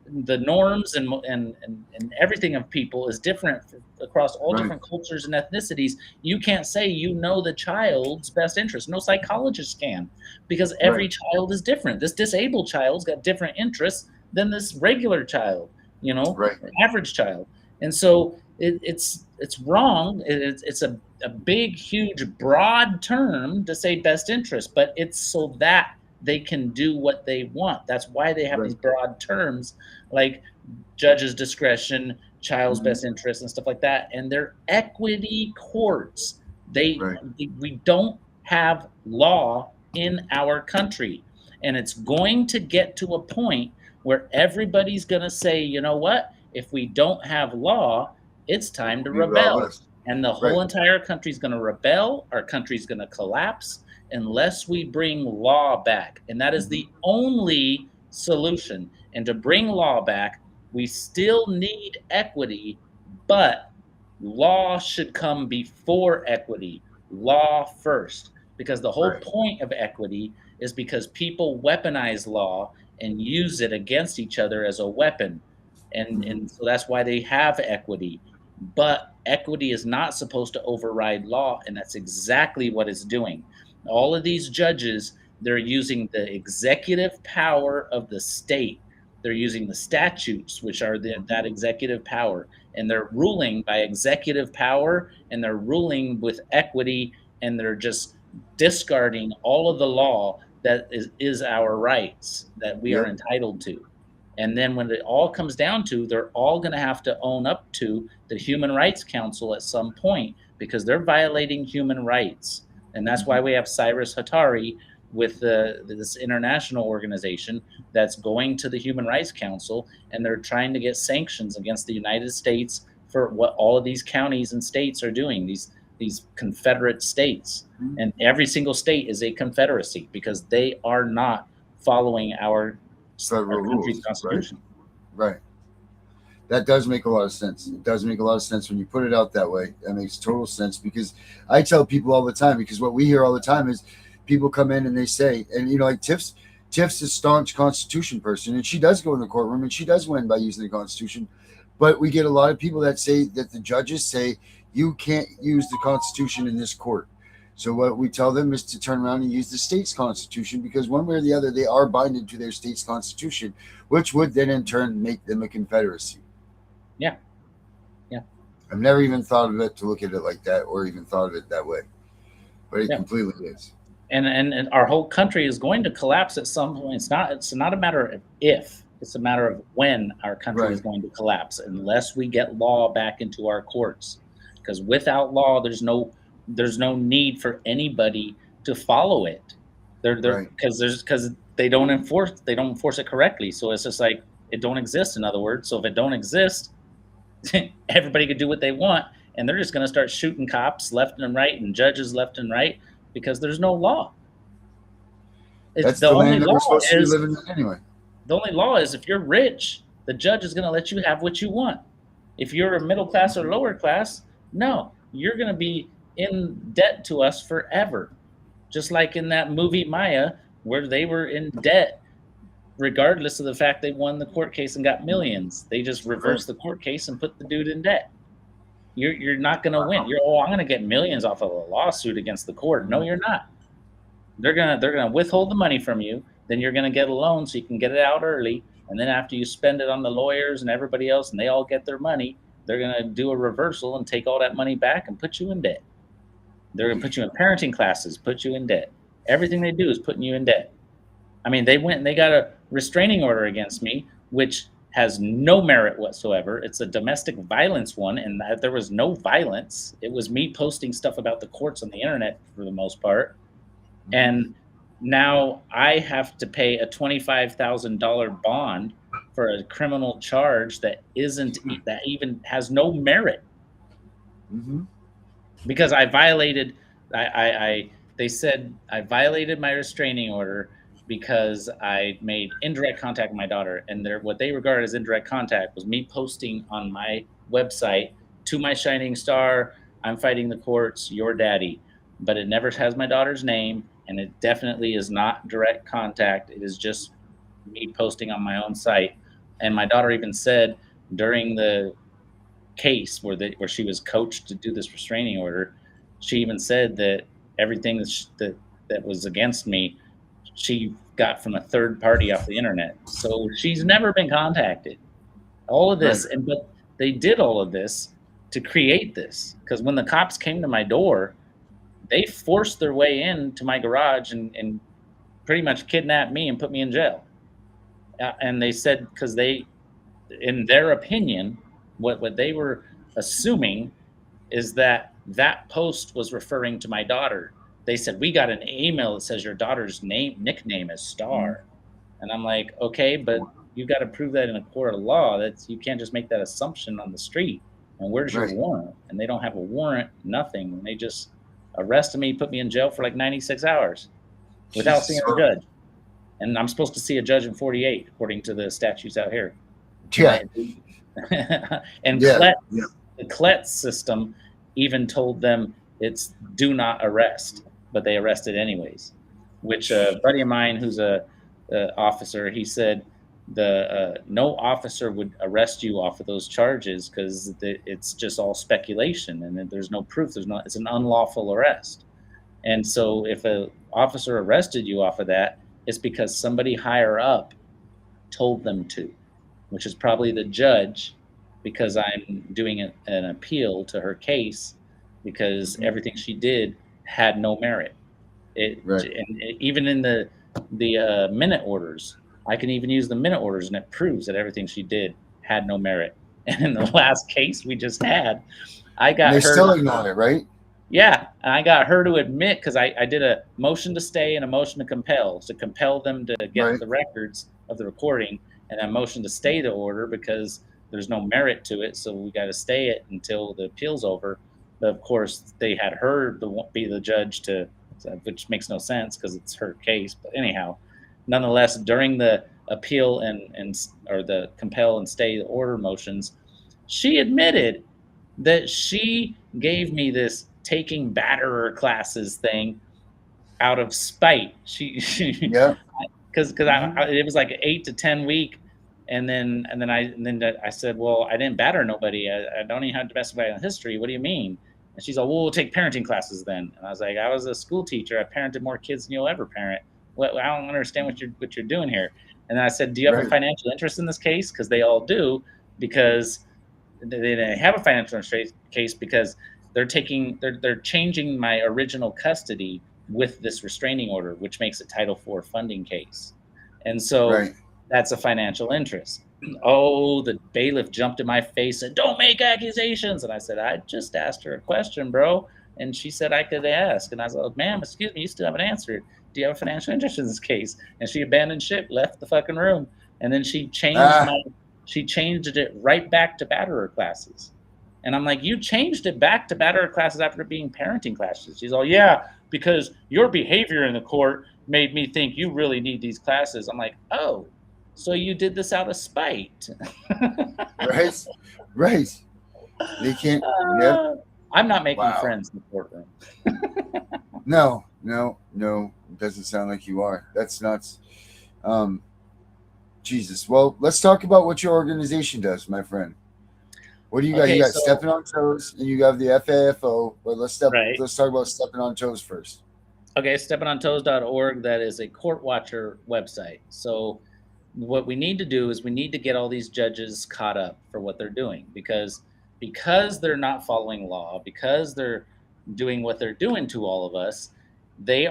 the norms and everything of people is different across all different cultures and ethnicities. You can't say you know the child's best interest. No psychologist can, because every child is different. This disabled child's got different interests than this regular child, average child. And so it's wrong. It's a big, huge, broad term to say best interest, but it's so that they can do what they want. That's why they have these broad terms like judge's discretion, child's best interest, and stuff like that. And they're equity courts. We don't have law in our country. And it's going to get to a point where everybody's going to say, you know what? If we don't have law, it's time to rebel. And the whole entire country's going to rebel. Our country's going to collapse unless we bring law back. And that is the only solution. And to bring law back, we still need equity, but law should come before equity. Law first. Because the whole point of equity is because people weaponize law and use it against each other as a weapon. And so that's why they have equity. But equity is not supposed to override law, and that's exactly what it's doing. All of these judges, they're using the executive power of the state. They're using the statutes, which are that executive power, and they're ruling by executive power, and they're ruling with equity, and they're just discarding all of the law that is our rights that we are entitled to. And then when it all comes down to, they're all going to have to own up to the Human Rights Council at some point, because they're violating human rights. And that's why we have Cyrus Hatari with this international organization that's going to the Human Rights Council, and they're trying to get sanctions against the United States for what all of these counties and states are doing, these Confederate states. And every single state is a confederacy because they are not following our federal rules, constitution. Right. That does make a lot of sense. It does make a lot of sense when you put it out that way. That makes total sense, because I tell people all the time, because what we hear all the time is people come in and they say, and like Tiff's a staunch Constitution person, and she does go in the courtroom and she does win by using the Constitution. But we get a lot of people that say that the judges say you can't use the Constitution in this court. So what we tell them is to turn around and use the state's constitution, because one way or the other, they are binded to their state's constitution, which would then in turn make them a confederacy. Yeah. I've never even thought of it to look at it like that, or even thought of it that way, but it completely is. And our whole country is going to collapse at some point. It's not a matter of if, it's a matter of when our country is going to collapse, unless we get law back into our courts. Because without law, there's no need for anybody to follow it. Because they don't enforce it correctly. So it's just like it don't exist, in other words. So if it don't exist, everybody could do what they want, and they're just going to start shooting cops left and right and judges left and right because there's no law. That's the only law we're supposed to be living in anyway. The only law is if you're rich, the judge is going to let you have what you want. If you're a middle class or lower class, no, you're going to be in debt to us forever. Just like in that movie Maya, where they were in debt regardless of the fact they won the court case and got millions. They just reversed the court case and put the dude in debt. You're not going to win. I'm going to get millions off of a lawsuit against the court. No, you're not. They're gonna withhold the money from you. Then you're going to get a loan so you can get it out early. And then after you spend it on the lawyers and everybody else and they all get their money, they're going to do a reversal and take all that money back and put you in debt. They're going to put you in parenting classes, put you in debt. Everything they do is putting you in debt. I mean, they went and they got a restraining order against me, which has no merit whatsoever. It's a domestic violence one, and there was no violence. It was me posting stuff about the courts on the internet for the most part. And now I have to pay a $25,000 bond for a criminal charge that that even has no merit. Because I violated, they said I violated my restraining order because I made indirect contact with my daughter, and what they regarded as indirect contact was me posting on my website, "To my shining star, I'm fighting the courts, your daddy," but it never has my daughter's name, and it definitely is not direct contact. It is just me posting on my own site. And my daughter even said during the case where she was coached to do this restraining order, she even said that everything that was against me, she got from a third party off the internet. So she's never been contacted. All of this, but they did all of this to create this, because when the cops came to my door, they forced their way into my garage and pretty much kidnapped me and put me in jail. And they said, because they, in their opinion, what they were assuming is that post was referring to my daughter. They said, "We got an email that says your daughter's nickname is Star." And I'm like, okay, but you got to prove that in a court of law. You can't just make that assumption on the street. And where's your warrant? And they don't have a warrant, nothing. And they just arrested me, put me in jail for like 96 hours without seeing a judge. And I'm supposed to see a judge in 48, according to the statutes out here. Yeah. And the CLET system even told them it's do not arrest, but they arrested anyways. Which a buddy of mine who's a officer, he said no officer would arrest you off of those charges because it's just all speculation and there's no proof. It's an unlawful arrest. And so if an officer arrested you off of that, it's because somebody higher up told them to, which is probably the judge, because I'm doing an appeal to her case because everything she did had no merit. And even in the minute orders, I can even use the minute orders, and it proves that everything she did had no merit. And in the last case we just had, I got They're her. still ignoring it, right? Yeah, and I got her to admit, because I did a motion to stay and a motion to compel them to get the records of the recording, and a motion to stay the order because there's no merit to it, so we got to stay it until the appeal's over. But of course, they had her be the judge which makes no sense because it's her case. But anyhow, nonetheless, during the appeal or the compel and stay the order motions, she admitted that she gave me this taking batterer classes thing out of spite. Because it was like an 8 to 10 week, and then I said, well, I didn't batter nobody. I don't even have domestic violence history. What do you mean? And she's like, well, we'll take parenting classes then. And I was like, I was a school teacher. I parented more kids than you'll ever parent. I don't understand what you're doing here. And then I said, do you have a financial interest in this case? Because they all do, because they have a financial interest case because they're changing my original custody with this restraining order, which makes it Title IV funding case. And so that's a financial interest. Oh, the bailiff jumped in my face and don't make accusations. And I said, I just asked her a question, bro. And she said I could ask. And I was like, ma'am, excuse me, you still haven't answered. Do you have a financial interest in this case? And she abandoned ship, left the fucking room. And then she changed it right back to batterer classes. And I'm like, you changed it back to batterer classes after being parenting classes. She's all, yeah, because your behavior in the court made me think you really need these classes. I'm like, oh, so you did this out of spite. Right. They can't. I'm not making friends in the courtroom. No. It doesn't sound like you are. That's nuts. Jesus. Well, let's talk about what your organization does, my friend. What do you got? Okay, you got Stepping on Toes, and you have the FAFO. But let's talk about Stepping on Toes first. Okay, steppingontoes.org. That is a court watcher website. So what we need to do is we need to get all these judges caught up for what they're doing, because they're not following law, because they're doing what they're doing to all of us. They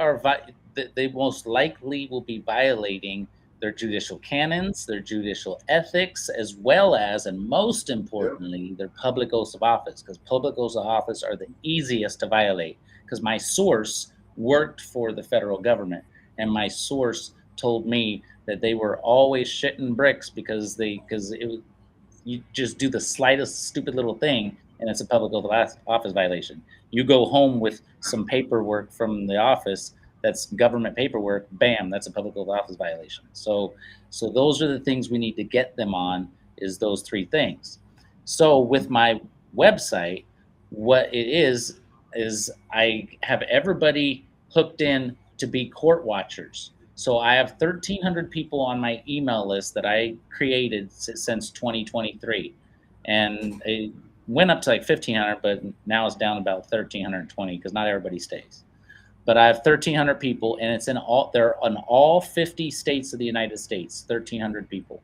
most likely will be violating their judicial canons, their judicial ethics, as well as, and most importantly, their public oaths of office, because public oaths of office are the easiest to violate, because my source worked for the federal government. and my source told me that they were always shitting bricks because you just do the slightest stupid little thing and it's a public office violation. You go home with some paperwork from the office that's government paperwork, bam, that's a public office violation. So those are the things we need to get them on, is those three things. So with my website, what it is I have everybody hooked in to be court watchers. So I have 1,300 people on my email list that I created since 2023, and it went up to like 1,500, but now it's down about 1,320 because not everybody stays. But I have 1,300 people, and they're in all 50 states of the United States. 1,300 people,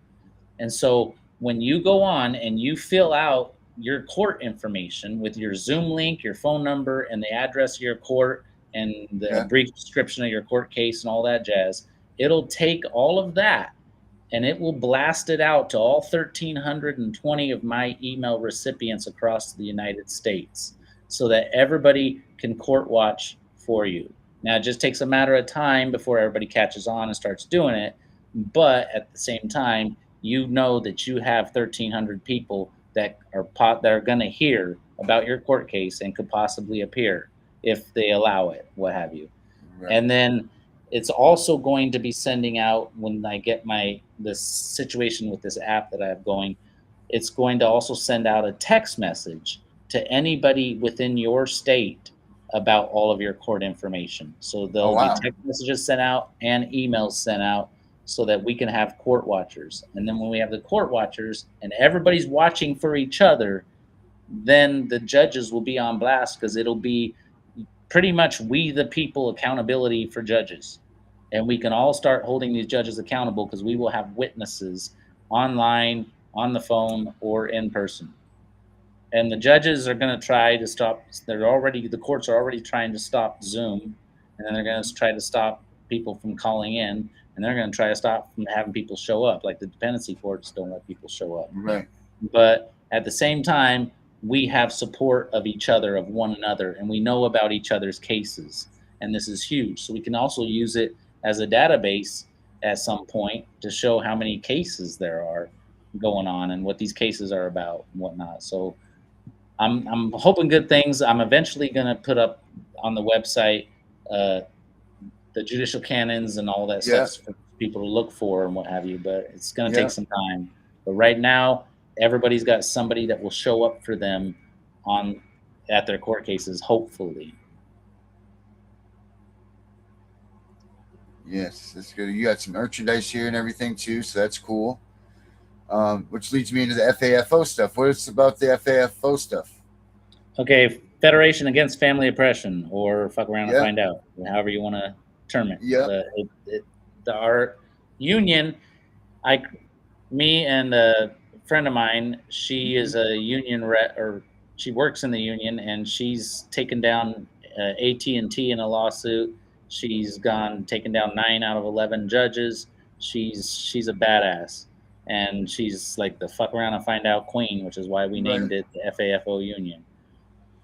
and so when you go on and you fill out your court information with your Zoom link, your phone number, and the address of your court, and the brief description of your court case and all that jazz, it'll take all of that and it will blast it out to all 1,320 of my email recipients across the United States so that everybody can court watch for you. Now, it just takes a matter of time before everybody catches on and starts doing it. But at the same time, you know that you have 1,300 people that are going to hear about your court case and could possibly appear if they allow it, what have you. Right. And then it's also going to be sending out, when I get this situation with this app that I have going, it's going to also send out a text message to anybody within your state about all of your court information. So there'll be text messages sent out and emails sent out so that we can have court watchers. And then when we have the court watchers and everybody's watching for each other, then the judges will be on blast, because it'll be pretty much we the people accountability for judges. And we can all start holding these judges accountable because we will have witnesses online, on the phone, or in person. And the judges are going to try to stop. The courts are already trying to stop Zoom, and then they're going to try to stop people from calling in, and they're going to try to stop from having people show up. Like the dependency courts don't let people show up. Right. But at the same time, we have support of each other, of one another, and we know about each other's cases. And this is huge. So we can also use it as a database at some point to show how many cases there are going on and what these cases are about and whatnot. So I'm hoping good things. I'm eventually going to put up on the website the judicial canons and all that stuff for people to look for and what have you, but it's going to take some time. But right now, everybody's got somebody that will show up for them at their court cases, hopefully. Yes, that's good. You got some merchandise here and everything too, so that's cool. Which leads me into the FAFO stuff. What is about the FAFO stuff? Okay, Federation Against Family Oppression, or fuck around and find out, however you want to term it. Yeah. Our union, me and a friend of mine, she is a union rep, or she works in the union, and she's taken down AT&T in a lawsuit. She's taken down 9 out of 11 judges. She's a badass, and she's like the fuck around and find out queen, which is why we named it the FAFO Union.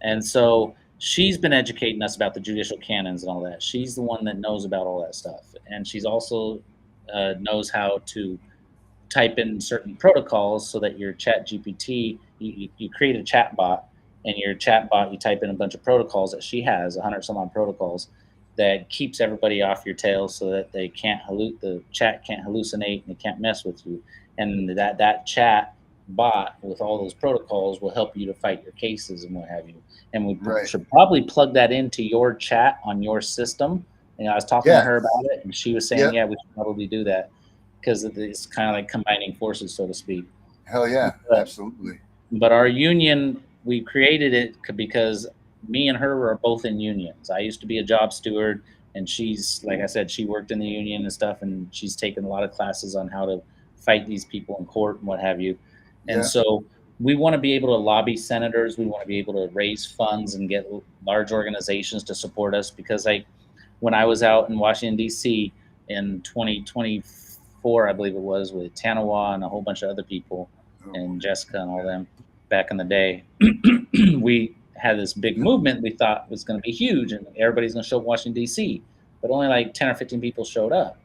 And so she's been educating us about the judicial canons and all that. She's the one that knows about all that stuff, and she's also knows how to type in certain protocols so that your chat GPT, you create a chat bot, and your chat bot, you type in a bunch of protocols that she has, 100 some odd protocols, that keeps everybody off your tail so that the chat can't hallucinate and it can't mess with you. And that chat bot with all those protocols will help you to fight your cases and what have you. And we should probably plug that into your chat on your system. And I was talking to her about it, and she was saying, we should probably do that, because it's kind of like combining forces, so to speak. Hell yeah, absolutely. But our union, we created it because me and her are both in unions. I used to be a job steward, and she's, like I said, she worked in the union and stuff, and she's taken a lot of classes on how to fight these people in court and what have you. And so we want to be able to lobby senators. We want to be able to raise funds and get large organizations to support us, because when I was out in Washington, D.C. in 2024, I believe it was, with Tanawa and a whole bunch of other people, and Jessica and all them back in the day, we had this big movement we thought was going to be huge, and everybody's going to show up in Washington, D.C. but only like 10 or 15 people showed up.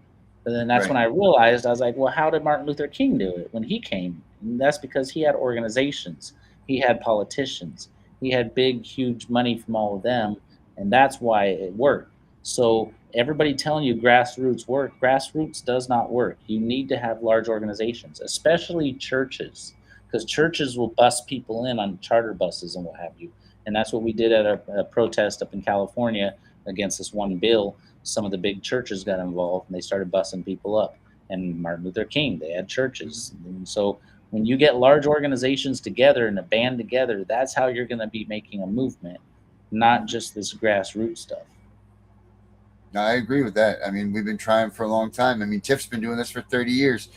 But then that's when I realized, I was like, well, how did Martin Luther King do it when he came? And that's because he had organizations, he had politicians, he had big, huge money from all of them, and that's why it worked. So everybody telling you grassroots work, grassroots does not work. You need to have large organizations, especially churches, because churches will bus people in on charter buses and what have you. And that's what we did at a protest up in California against this one bill. Some of the big churches got involved and they started busing people up. And Martin Luther King, they had churches. And so when you get large organizations together and a band together, that's how you're going to be making a movement, not just this grassroots stuff. No, I agree with that. I mean, we've been trying for a long time. I mean, Tiff's been doing this for 30 years.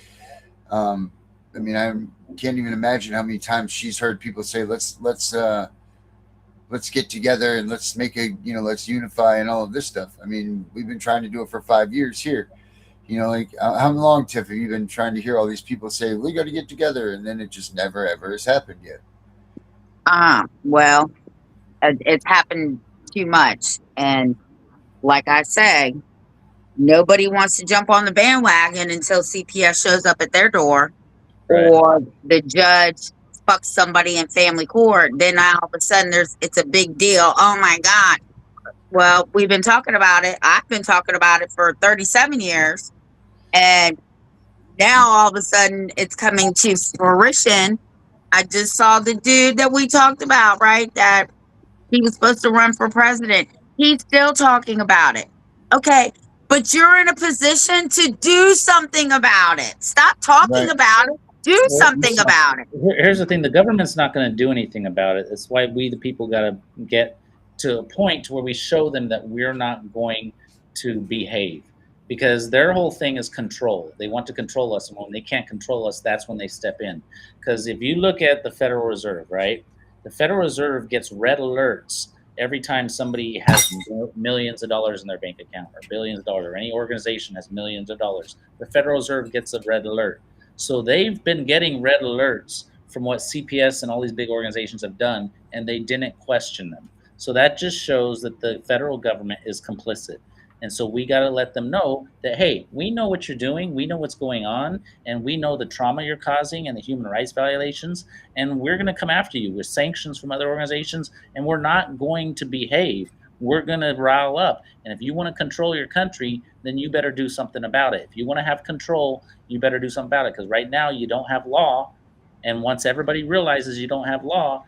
I mean, I can't even imagine how many times she's heard people say, let's get together and let's make let's unify and all of this stuff. I mean, we've been trying to do it for 5 years here. Like how long, Tiff, have you been trying to hear all these people say, we got to get together? And then it just never, ever has happened yet. Well, it's happened too much. And like I say, nobody wants to jump on the bandwagon until CPS shows up at their door, or the judge fucks somebody in family court. Then all of a sudden it's a big deal. Oh my God. Well, we've been talking about it. I've been talking about it for 37 years. And now all of a sudden it's coming to fruition. I just saw the dude that we talked about, right? That he was supposed to run for president. He's still talking about it. Okay. But you're in a position to do something about it. Stop talking about it. Do something about it. Here's the thing. The government's not going to do anything about it. That's why we, the people, got to get to a point where we show them that we're not going to behave, because their whole thing is control. They want to control us. And when they can't control us, that's when they step in. Because if you look at the Federal Reserve, right? The Federal Reserve gets red alerts every time somebody has millions of dollars in their bank account, or billions of dollars, or any organization has millions of dollars. The Federal Reserve gets a red alert. So they've been getting red alerts from what CPS and all these big organizations have done, and they didn't question them. So that just shows that the federal government is complicit. And so we got to let them know that, hey, we know what you're doing, we know what's going on, and we know the trauma you're causing and the human rights violations, and we're going to come after you with sanctions from other organizations, and we're not going to behave. We're going to rile up. And if you want to control your country, then you better do something about it. If you want to have control, you better do something about it, because right now you don't have law. And once everybody realizes you don't have law,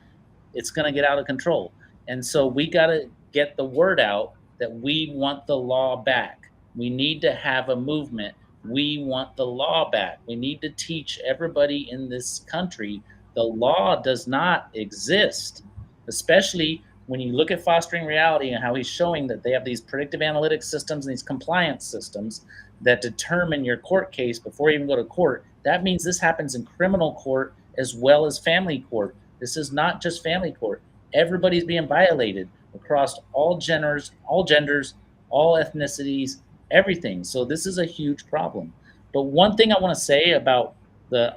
it's going to get out of control. And so we got to get the word out that we want the law back. We need to have a movement. We want the law back. We need to teach everybody in this country the law does not exist, especially when you look at Fostering Reality and how he's showing that they have these predictive analytics systems and these compliance systems that determine your court case before you even go to court. That means this happens in criminal court as well as family court. This is not just family court. Everybody's being violated across all genders, all ethnicities, everything. So this is a huge problem. But one thing I want to say about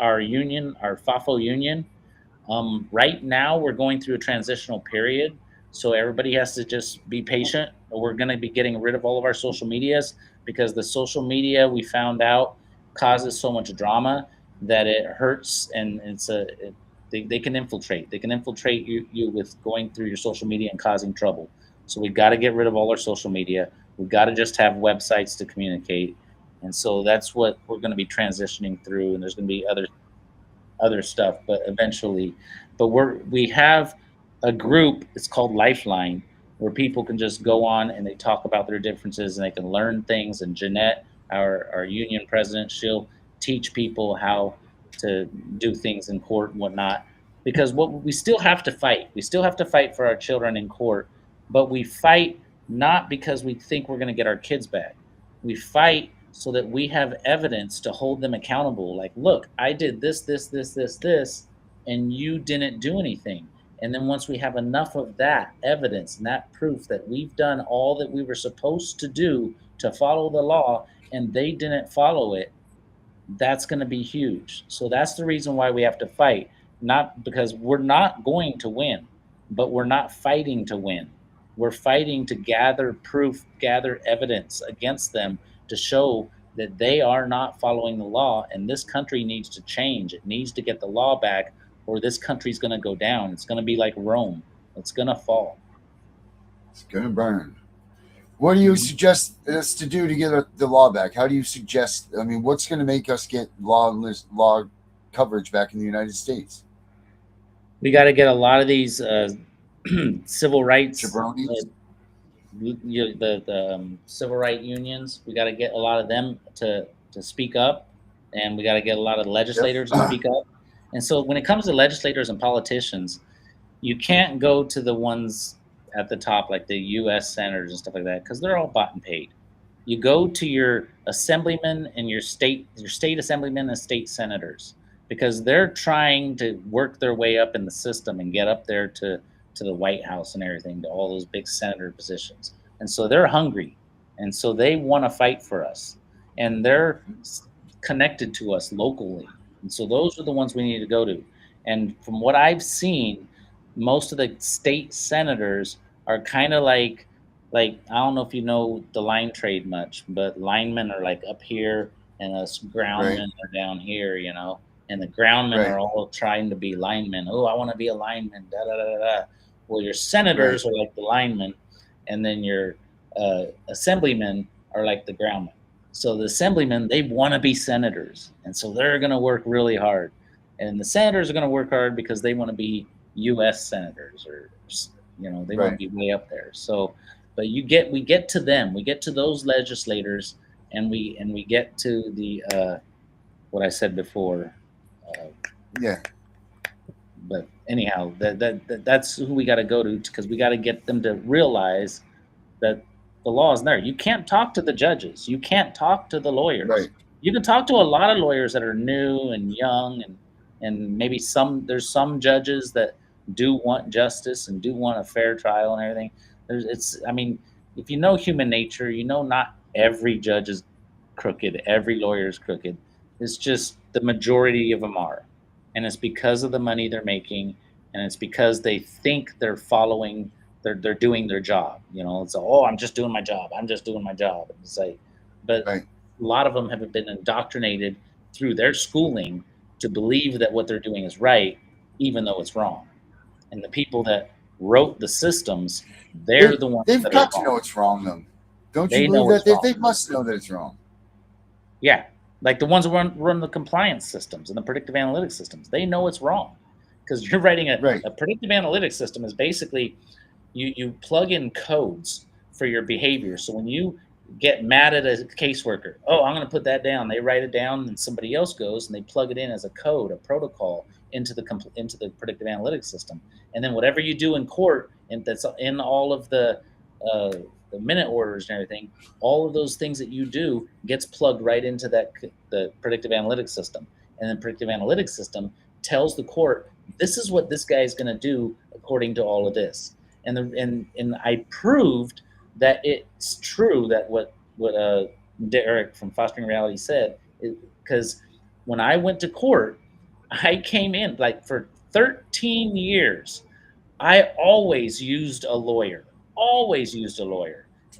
our union, our FAFO union, right now we're going through a transitional period. So everybody has to just be patient. We're going to be getting rid of all of our social medias, because the social media, we found out, causes so much drama that it hurts, and they can infiltrate. They can infiltrate you with going through your social media and causing trouble. So we got to get rid of all our social media. We got to just have websites to communicate. And so that's what we're going to be transitioning through. And there's going to be other stuff, but eventually. But we have a group, it's called Lifeline, where people can just go on and they talk about their differences and they can learn things. And Jeanette, our union president, she'll teach people how to do things in court and whatnot, because we still have to fight. We still have to fight for our children in court, but we fight not because we think we're going to get our kids back. We fight so that we have evidence to hold them accountable. Like, look, I did this, and you didn't do anything. And then once we have enough of that evidence and that proof that we've done all that we were supposed to do to follow the law and they didn't follow it, that's going to be huge. So that's the reason why we have to fight, not because we're not going to win, but we're not fighting to win. We're fighting to gather proof, gather evidence against them to show that they are not following the law, and this country needs to change. It needs to get the law back, or this country's going to go down. It's going to be like Rome. It's going to fall. It's going to burn. What do you suggest us to do to get the law back? How do you suggest? I mean, what's going to make us get law coverage back in the United States? We got to get a lot of these civil rights, the civil right unions. We got to get a lot of them to speak up, and we got to get a lot of legislators to speak up. And so when it comes to legislators and politicians, you can't go to the ones at the top, like the U.S. senators and stuff like that, because they're all bought and paid. You go to your assemblymen and your state assemblymen and state senators, because they're trying to work their way up in the system and get up there to the White House and everything, to all those big senator positions. And so they're hungry, and so they want to fight for us, and they're connected to us locally. And so those are the ones we need to go to. And from what I've seen, most of the state senators are kind of like I don't know if you know the line trade much, but linemen are like up here and us groundmen are down here, you know, and the groundmen are all trying to be linemen. Oh, I want to be a lineman, da da da da. Well, your senators are like the linemen, and then your assemblymen are like the groundmen. So the assemblymen, they want to be senators, and so they're going to work really hard. And the senators are going to work hard because they want to be U.S. senators, or you know, they want to be way up there. So, but we get to them, we get to those legislators, and we get to the what I said before. But anyhow, that's who we got to go to, because we got to get them to realize that the law is there. You can't talk to the judges. You can't talk to the lawyers. You can talk to a lot of lawyers that are new and young, and maybe there's some judges that do want justice and do want a fair trial and everything. I mean, if you know human nature, you know not every judge is crooked, every lawyer is crooked. It's just the majority of them are. And it's because of the money they're making, and it's because they think they're following, they're doing their job. You know, it's I'm just doing my job. I'm just doing my job. It's like, but a lot of them have been indoctrinated through their schooling to believe that what they're doing is right, even though it's wrong. And the people that wrote the systems, they're the ones they've that got are to know it's wrong, though. Don't They you know believe it's that? wrong. They must know that it's wrong. Yeah, like the ones who run the compliance systems and the predictive analytics systems, they know it's wrong, because you're writing a predictive analytics system is basically you plug in codes for your behavior. So when you get mad at a caseworker, oh, I'm going to put that down. They write it down, and somebody else goes and they plug it in as a code, a protocol into the predictive analytics system. And then whatever you do in court, and that's in all of the minute orders and everything, all of those things that you do gets plugged right into the predictive analytics system. And the predictive analytics system tells the court, this is what this guy is going to do according to all of this. And I proved that it's true that what Derek from Fostering Reality said, because when I went to court, I came in like for 13 years. I always used a lawyer,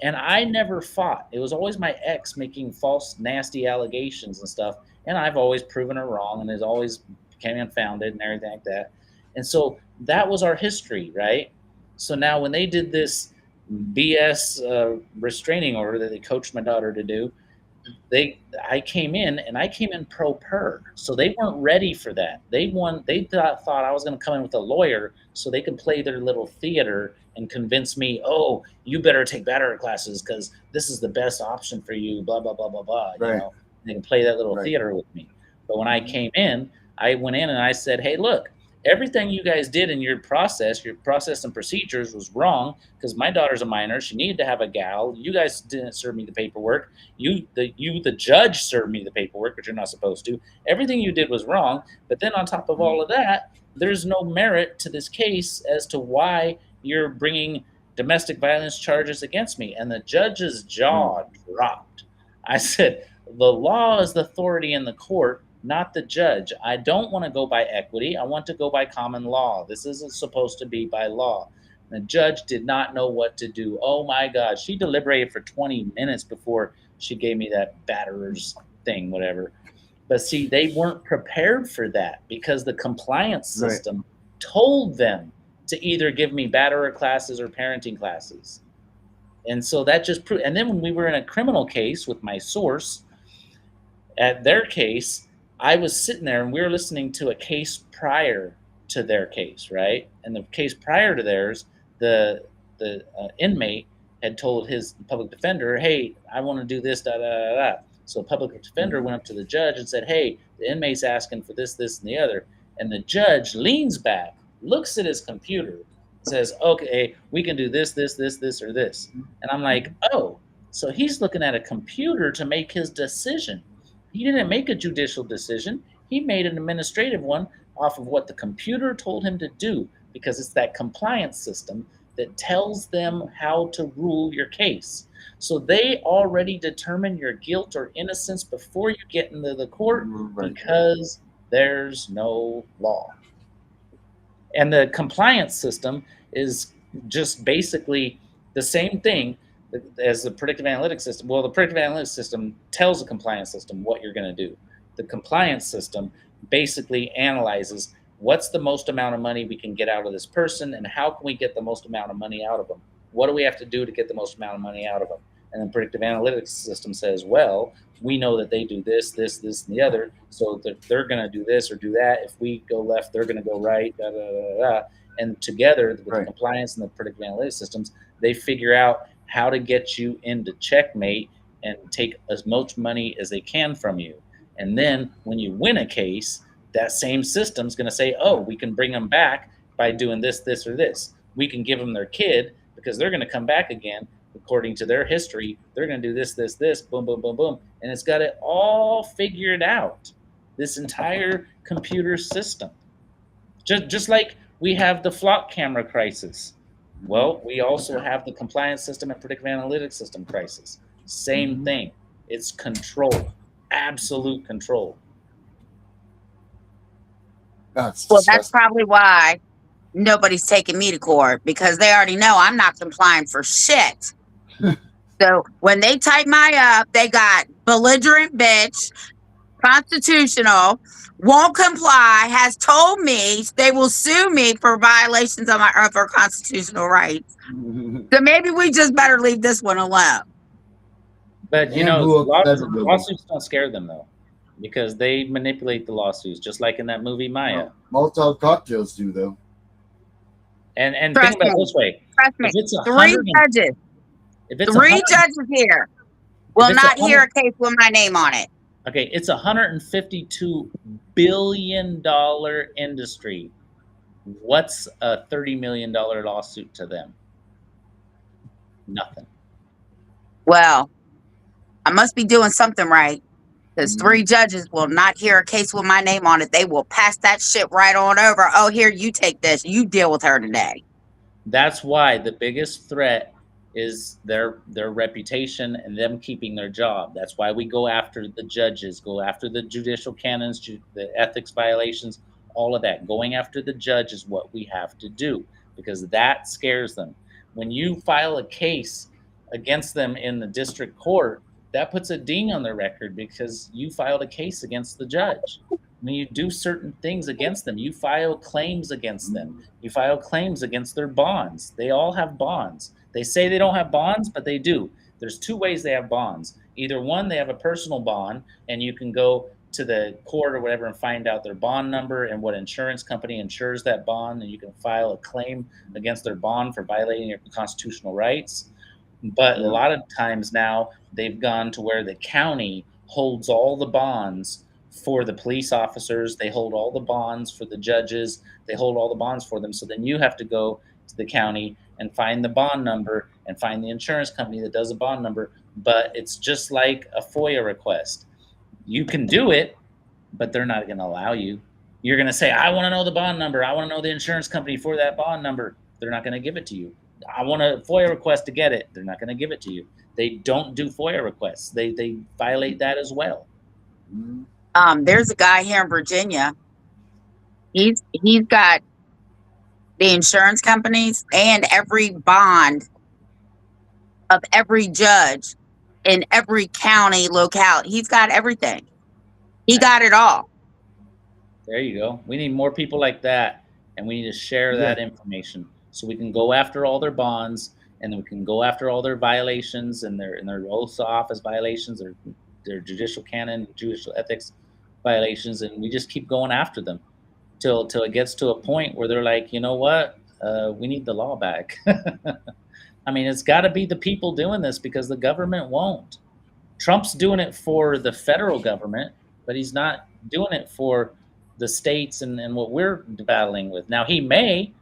and I never fought. It was always my ex making false, nasty allegations and stuff, and I've always proven her wrong, and it always became unfounded and everything like that. And so that was our history, right? So now when they did this BS restraining order that they coached my daughter to do, I came in pro per. So they weren't ready for that. They thought I was going to come in with a lawyer so they could play their little theater and convince me, oh, you better take batterer classes because this is the best option for you, blah, blah, blah, blah, blah. You know, they can play that little theater with me. But when I came in, I went in and I said, hey, look, everything you guys did in your process and procedures was wrong, because my daughter's a minor. She needed to have a gal. You guys didn't serve me the paperwork. The judge served me the paperwork, but you're not supposed to. Everything you did was wrong. But then on top of all of that, there's no merit to this case as to why you're bringing domestic violence charges against me. And the judge's jaw dropped. I said, the law is the authority in the court, not the judge. I don't want to go by equity. I want to go by common law. This isn't supposed to be by law. The judge did not know what to do. Oh my God. She deliberated for 20 minutes before she gave me that batterers thing, whatever. But see, they weren't prepared for that because the compliance system told them to either give me batterer classes or parenting classes. And so that just proved. And then when we were in a criminal case with my source, at their case, I was sitting there and we were listening to a case prior to their case, right? And the case prior to theirs, the inmate had told his public defender, "Hey, I want to do this, da da da da." So the public defender went up to the judge and said, "Hey, the inmate's asking for this, this, and the other." And the judge leans back, looks at his computer, says, "Okay, we can do this, this, this, this, or this." And I'm like, "Oh, so he's looking at a computer to make his decision." He didn't make a judicial decision. He made an administrative one off of what the computer told him to do, because it's that compliance system that tells them how to rule your case. So they already determine your guilt or innocence before you get into the court because there's no law. And the compliance system is just basically the same thing as the predictive analytics system. Well, the predictive analytics system tells the compliance system what you're going to do. The compliance system basically analyzes what's the most amount of money we can get out of this person and how can we get the most amount of money out of them? What do we have to do to get the most amount of money out of them? And then predictive analytics system says, well, we know that they do this, this, this, and the other, so that they're going to do this or do that. If we go left, they're going to go right, da, da, da, da. And together with the compliance and the predictive analytics systems, they figure out how to get you into checkmate and take as much money as they can from you. And then when you win a case, that same system's going to say, oh, we can bring them back by doing this, this, or this. We can give them their kid because they're going to come back again. According to their history, they're going to do this, this, this, boom, boom, boom, boom. And it's got it all figured out, this entire computer system. Just like we have the flock camera crisis. Well, we also have the compliance system and predictive analytics system crisis. Same thing. It's control, absolute control. Well, that's probably why nobody's taking me to court, because they already know I'm not complying for shit. So when they type my up, they got belligerent bitch, constitutional, won't comply, has told me they will sue me for violations of my for constitutional rights. So maybe we just better leave this one alone. But you know, lawsuits don't scare them though, because they manipulate the lawsuits, just like in that movie Maya. Molotov cocktails do though. And think about it this way: trust me, three judges here will not hear a case with my name on it. Okay, it's $152 billion industry. What's a $30 million lawsuit to them? Nothing. Well, I must be doing something right, because three judges will not hear a case with my name on it. They will pass that shit right on over. Oh, here, you take this. You deal with her today. That's why the biggest threat is their reputation and them keeping their job. That's why we go after the judges, go after the judicial canons, the ethics violations, all of that. Going after the judge is what we have to do, because that scares them. When you file a case against them in the district court, that puts a ding on their record because you filed a case against the judge. When you do certain things against them, you file claims against them. You file claims against their bonds. They all have bonds. They say they don't have bonds, but they do. There's two ways they have bonds. Either one, they have a personal bond, and you can go to the court or whatever and find out their bond number and what insurance company insures that bond, and you can file a claim against their bond for violating your constitutional rights. But a lot of times now, they've gone to where the county holds all the bonds for the police officers. They hold all the bonds for the judges. They hold all the bonds for them. So then you have to go to the county and find the bond number and find the insurance company that does the bond number. But it's just like a FOIA request. You can do it, but they're not going to allow you. You're going to say, I want to know the bond number. I want to know the insurance company for that bond number. They're not going to give it to you. I want a FOIA request to get it. They're not going to give it to you. They don't do FOIA requests. They violate that as well. There's a guy here in Virginia. He's got the insurance companies, and every bond of every judge in every county locale. He's got everything. He got it all. There you go. We need more people like that, and we need to share that information so we can go after all their bonds, and then we can go after all their violations and their oaths of office violations, their judicial canon, judicial ethics violations, and we just keep going after them till it gets to a point where they're like, you know what, we need the law back. I mean, it's got to be the people doing this because the government won't. Trump's doing it for the federal government, but he's not doing it for the states and what we're battling with. Now, he may.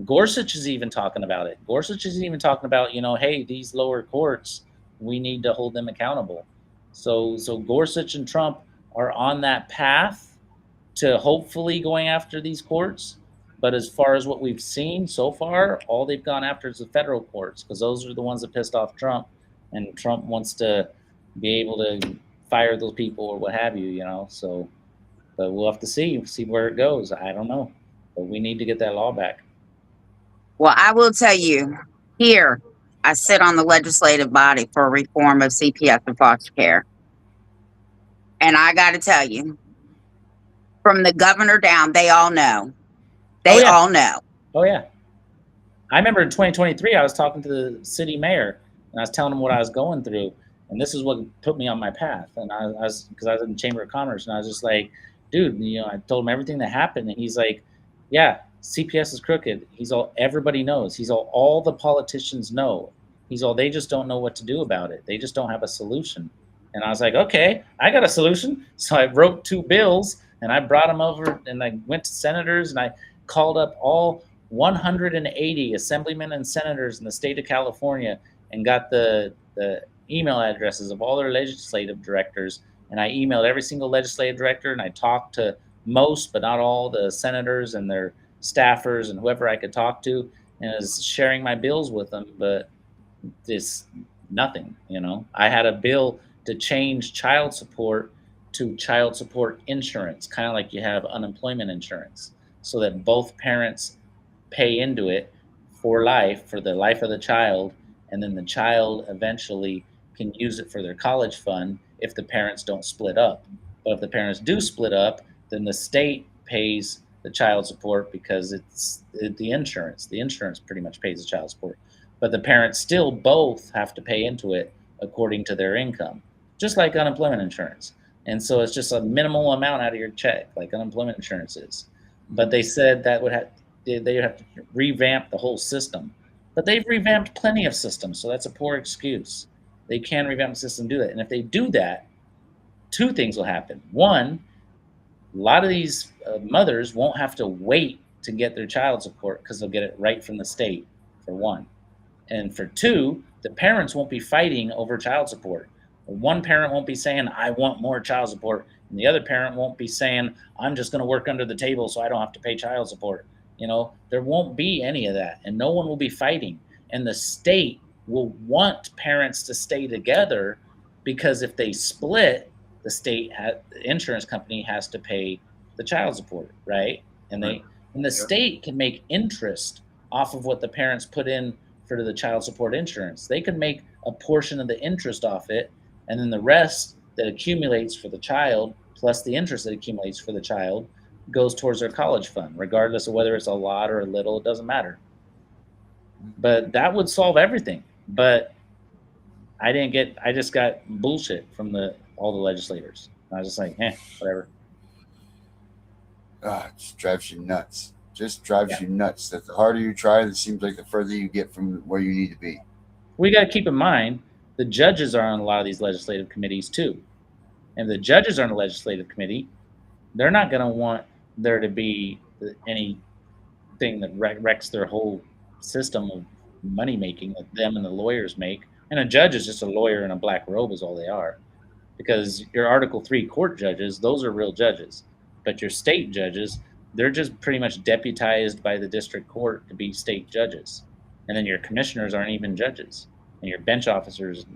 Gorsuch is even talking about it. Gorsuch is even talking about, you know, hey, these lower courts, we need to hold them accountable. So Gorsuch and Trump are on that path to hopefully going after these courts. But as far as what we've seen so far, all they've gone after is the federal courts because those are the ones that pissed off Trump, and Trump wants to be able to fire those people or what have you, you know. So, but we'll have to see where it goes. I don't know, but we need to get that law back. Well, I will tell you, here I sit on the legislative body for reform of CPS and foster care. And I got to tell you, from the governor down, they all know. They all know. Oh, yeah. I remember in 2023, I was talking to the city mayor, and I was telling him what I was going through. And this is what put me on my path. And I was, because I was in the Chamber of Commerce, and I was just like, dude, you know, I told him everything that happened. And he's like, yeah, CPS is crooked. Everybody knows. All the politicians know. They just don't know what to do about it. They just don't have a solution. And I was like, okay, I got a solution. So I wrote 2 bills, and I brought them over, and I went to senators, and I called up all 180 assemblymen and senators in the state of California and got the email addresses of all their legislative directors. And I emailed every single legislative director, and I talked to most, but not all, the senators and their staffers and whoever I could talk to, and I was sharing my bills with them, but it's nothing, you know. I had a bill to change child support to child support insurance, kind of like you have unemployment insurance, so that both parents pay into it for life, for the life of the child, and then the child eventually can use it for their college fund if the parents don't split up. But if the parents do split up, then the state pays the child support because it's the insurance. The insurance pretty much pays the child support. But the parents still both have to pay into it according to their income, just like unemployment insurance. And so it's just a minimal amount out of your check, like unemployment insurance is. But they said that they would have to revamp the whole system. But they've revamped plenty of systems, so that's a poor excuse. They can revamp the system and do that. And if they do that, 2 things will happen. One, a lot of these mothers won't have to wait to get their child support because they'll get it right from the state, for one. And for 2, the parents won't be fighting over child support. One parent won't be saying, I want more child support. And the other parent won't be saying, I'm just going to work under the table so I don't have to pay child support. You know, there won't be any of that, and no one will be fighting. And the state will want parents to stay together because if they split, the insurance company has to pay the child support, right? And the state can make interest off of what the parents put in for the child support insurance. They can make a portion of the interest off it, and then the rest that accumulates for the child, plus the interest that accumulates for the child, goes towards their college fund, regardless of whether it's a lot or a little, it doesn't matter. But that would solve everything. But I just got bullshit from all the legislators. I was just like, whatever. It just drives you nuts. You nuts. That the harder you try, it seems like the further you get from where you need to be. We got to keep in mind, the judges are on a lot of these legislative committees too. And the judges are on a legislative committee, they're not going to want there to be anything that wrecks their whole system of money making that them and the lawyers make. And a judge is just a lawyer in a black robe is all they are. Because your Article 3 court judges, those are real judges. But your state judges, they're just pretty much deputized by the district court to be state judges. And then your commissioners aren't even judges. And your bench officers,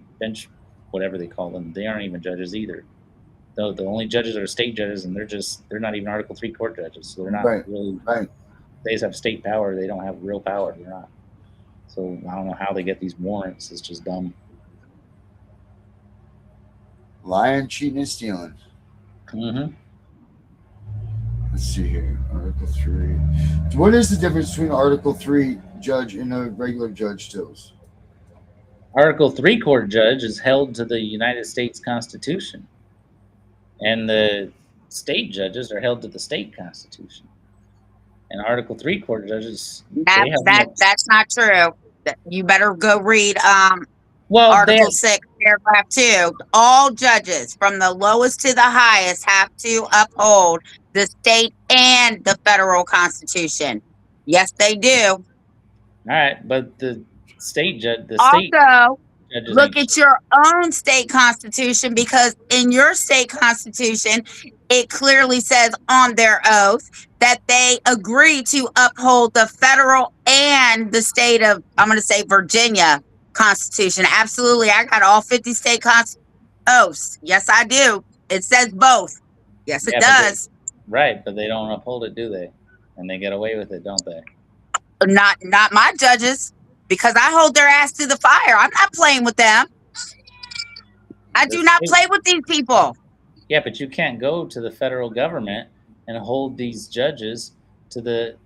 whatever they call them, they aren't even judges either. The only judges are state judges, and they're not even Article 3 court judges. So they're not really. Right. they just have state power. They don't have real power. They're not. So I don't know how they get these warrants. It's just dumb. Lying, cheating, and stealing. Mm-hmm. Let's see here. Article 3. What is the difference between Article 3 judge and a regular judge, Tills? Article 3 court judge is held to the United States Constitution, and the state judges are held to the state constitution. And Article 3 court judges, That's not true. You better go read well, Article 6, paragraph 2. All judges from the lowest to the highest have to uphold the state and the federal constitution. Yes, they do. All right, but the state judge, Also, look at your own state constitution, because in your state constitution, it clearly says on their oath that they agree to uphold the federal and the state of, I'm going to say, Virginia constitution. Absolutely. I got all 50 state oaths. Yes, I do. It says both. Yes, it does. Right, but they don't uphold it, do they? And they get away with it, don't they? Not my judges, because I hold their ass to the fire. I'm not playing with them. I do not play with these people. Yeah, but you can't go to the federal government and hold these judges to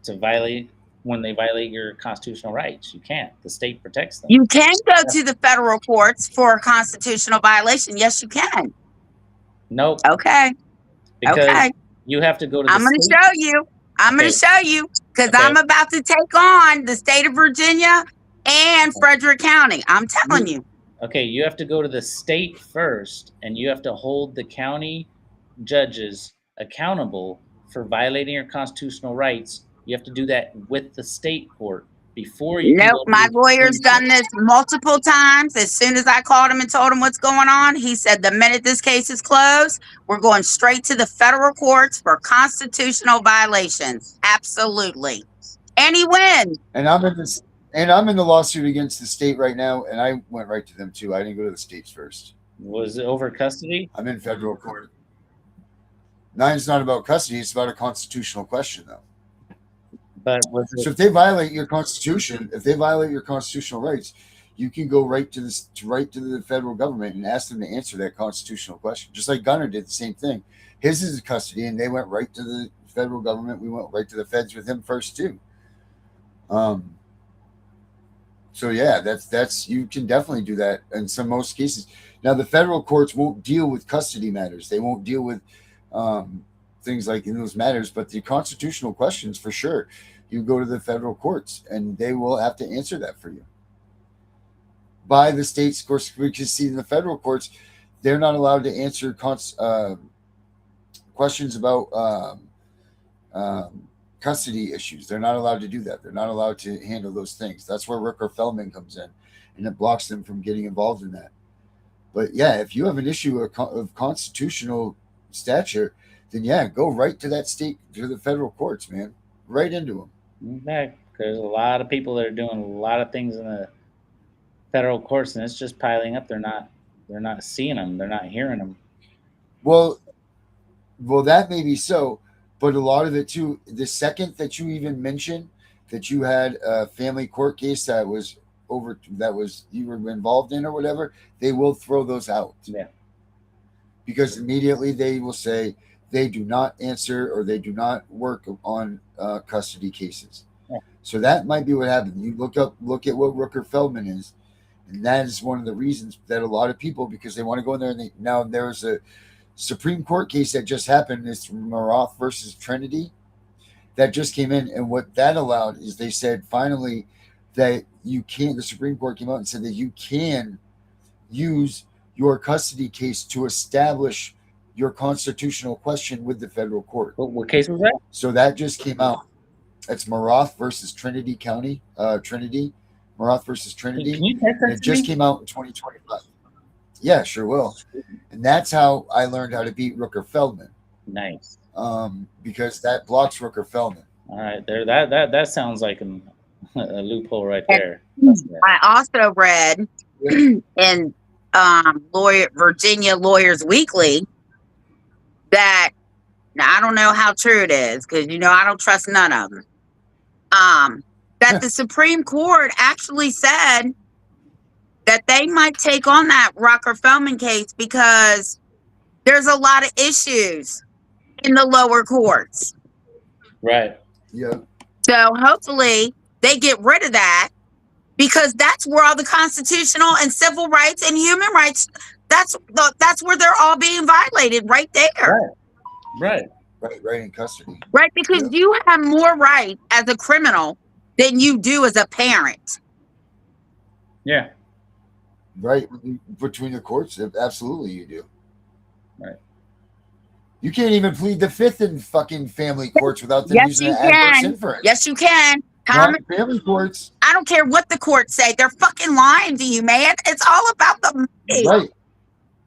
violate when they violate your constitutional rights. You can't. The state protects them. You can go to the federal courts for a constitutional violation. Yes, you can. Nope. Okay. Because you have to go to the I'm going to show you. I'm going to show you, because I'm about to take on the state of Virginia and Frederick County. I'm telling you. Okay, you have to go to the state first, and you have to hold the county judges accountable for violating your constitutional rights. You have to do that with the state court before you. Nope, my lawyer's done this multiple times. As soon as I called him and told him what's going on, he said the minute this case is closed, we're going straight to the federal courts for constitutional violations. Absolutely. And he wins. And I'm in the lawsuit against the state right now, and I went right to them too. I didn't go to the states first. Was it over custody? I'm in federal court. It's not about custody. It's about a constitutional question, though. But so if they violate your constitution, if they violate your constitutional rights, you can go right to the federal government and ask them to answer that constitutional question. Just like Gunner did the same thing. His is custody, and they went right to the federal government. We went right to the feds with him first too. So yeah, that's you can definitely do that in most cases. Now the federal courts won't deal with custody matters. They won't deal with things like in those matters, but the constitutional questions for sure, you go to the federal courts and they will have to answer that for you. By the states, of course, we can see in the federal courts, they're not allowed to answer questions about custody issues. They're not allowed to do that. They're not allowed to handle those things. That's where Rooker-Feldman comes in, and it blocks them from getting involved in that. But yeah, if you have an issue of constitutional stature, then yeah, go right to that state, to the federal courts, man. Right into them. There's a lot of people that are doing a lot of things in the federal courts, and it's just piling up. They're not seeing them. They're not hearing them. Well, that may be so, but a lot of it too. The second that you even mentioned that you had a family court case that was you were involved in or whatever, they will throw those out. Yeah. Because immediately they will say they do not answer or they do not work on custody cases. Yeah. So that might be what happened. You look at what Rooker-Feldman is, and that is one of the reasons that a lot of people, because they want to go in there, and now there's a Supreme Court case that just happened. It's Maroth versus Trinity that just came in, and what that allowed is they said finally that you can. The Supreme Court came out and said that you can use your custody case to establish your constitutional question with the federal court. What case was that? So that just came out. It's Maroth versus Trinity County. Maroth versus Trinity. Can you text that and it just came out in 2025. Yeah, sure will. And that's how I learned how to beat Rooker-Feldman. Nice. Because that blocks Rooker-Feldman. All right, there. That sounds like a loophole right there. I also read in Virginia Lawyers Weekly that, now I don't know how true it is because I don't trust none of them. That the Supreme Court actually said that they might take on that Rucker-Feldman case because there's a lot of issues in the lower courts. Right. Yeah. So hopefully they get rid of that because that's where all the constitutional and civil rights and human rights, that's where they're all being violated right there. Right. Right in custody. Right, because you have more right as a criminal than you do as a parent. Yeah. Right. Between the courts, absolutely you do. Right. You can't even plead the fifth in fucking family courts without them using an adverse inference. Yes, you can. Not family courts. I don't care what the courts say. They're fucking lying to you, man. It's all about the money.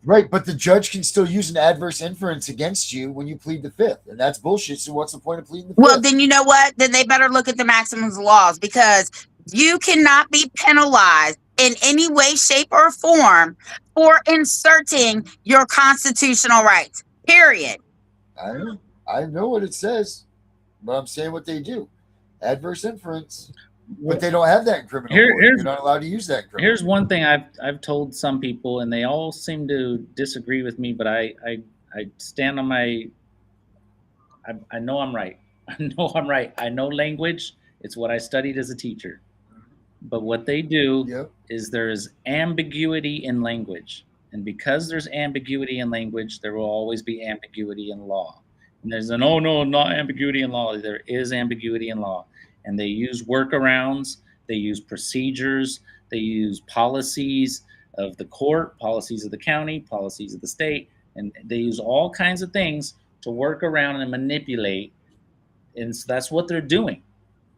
Right. But the judge can still use an adverse inference against you when you plead the fifth. And that's bullshit. So what's the point of pleading the fifth? Well, then you know what? Then they better look at the maximums laws because you cannot be penalized in any way, shape, or form for inserting your constitutional rights. Period. I know what it says, but I'm saying what they do. Adverse inference. But they don't have that in criminal court. You're not allowed to use that in criminal Here's one thing I've told some people, and they all seem to disagree with me, but I stand on my I know I'm right. I know I'm right. I know language. It's what I studied as a teacher. But what they do is there is ambiguity in language. And because there's ambiguity in language, there will always be ambiguity in law. And there's an, oh no, not ambiguity in law. There is ambiguity in law. And they use workarounds, they use procedures, they use policies of the court, policies of the county, policies of the state, and they use all kinds of things to work around and manipulate. And so that's what they're doing.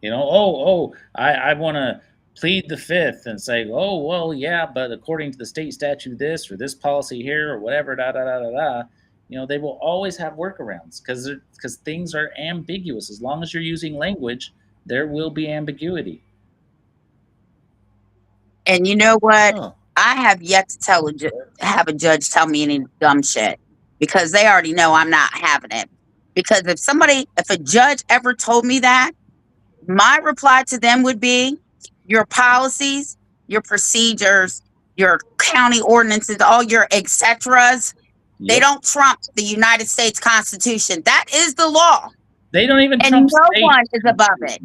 I want to plead the fifth and say, oh, well, yeah, but according to the state statute this or this policy here or whatever, they will always have workarounds because things are ambiguous. As long as you're using language, there will be ambiguity. And you know what? I have yet to have a judge tell me any dumb shit because they already know I'm not having it. Because if a judge ever told me that, my reply to them would be, your policies, your procedures, your county ordinances, all your et ceteras, they don't trump the United States Constitution. That is the law. They don't even and trump no state. one is above it.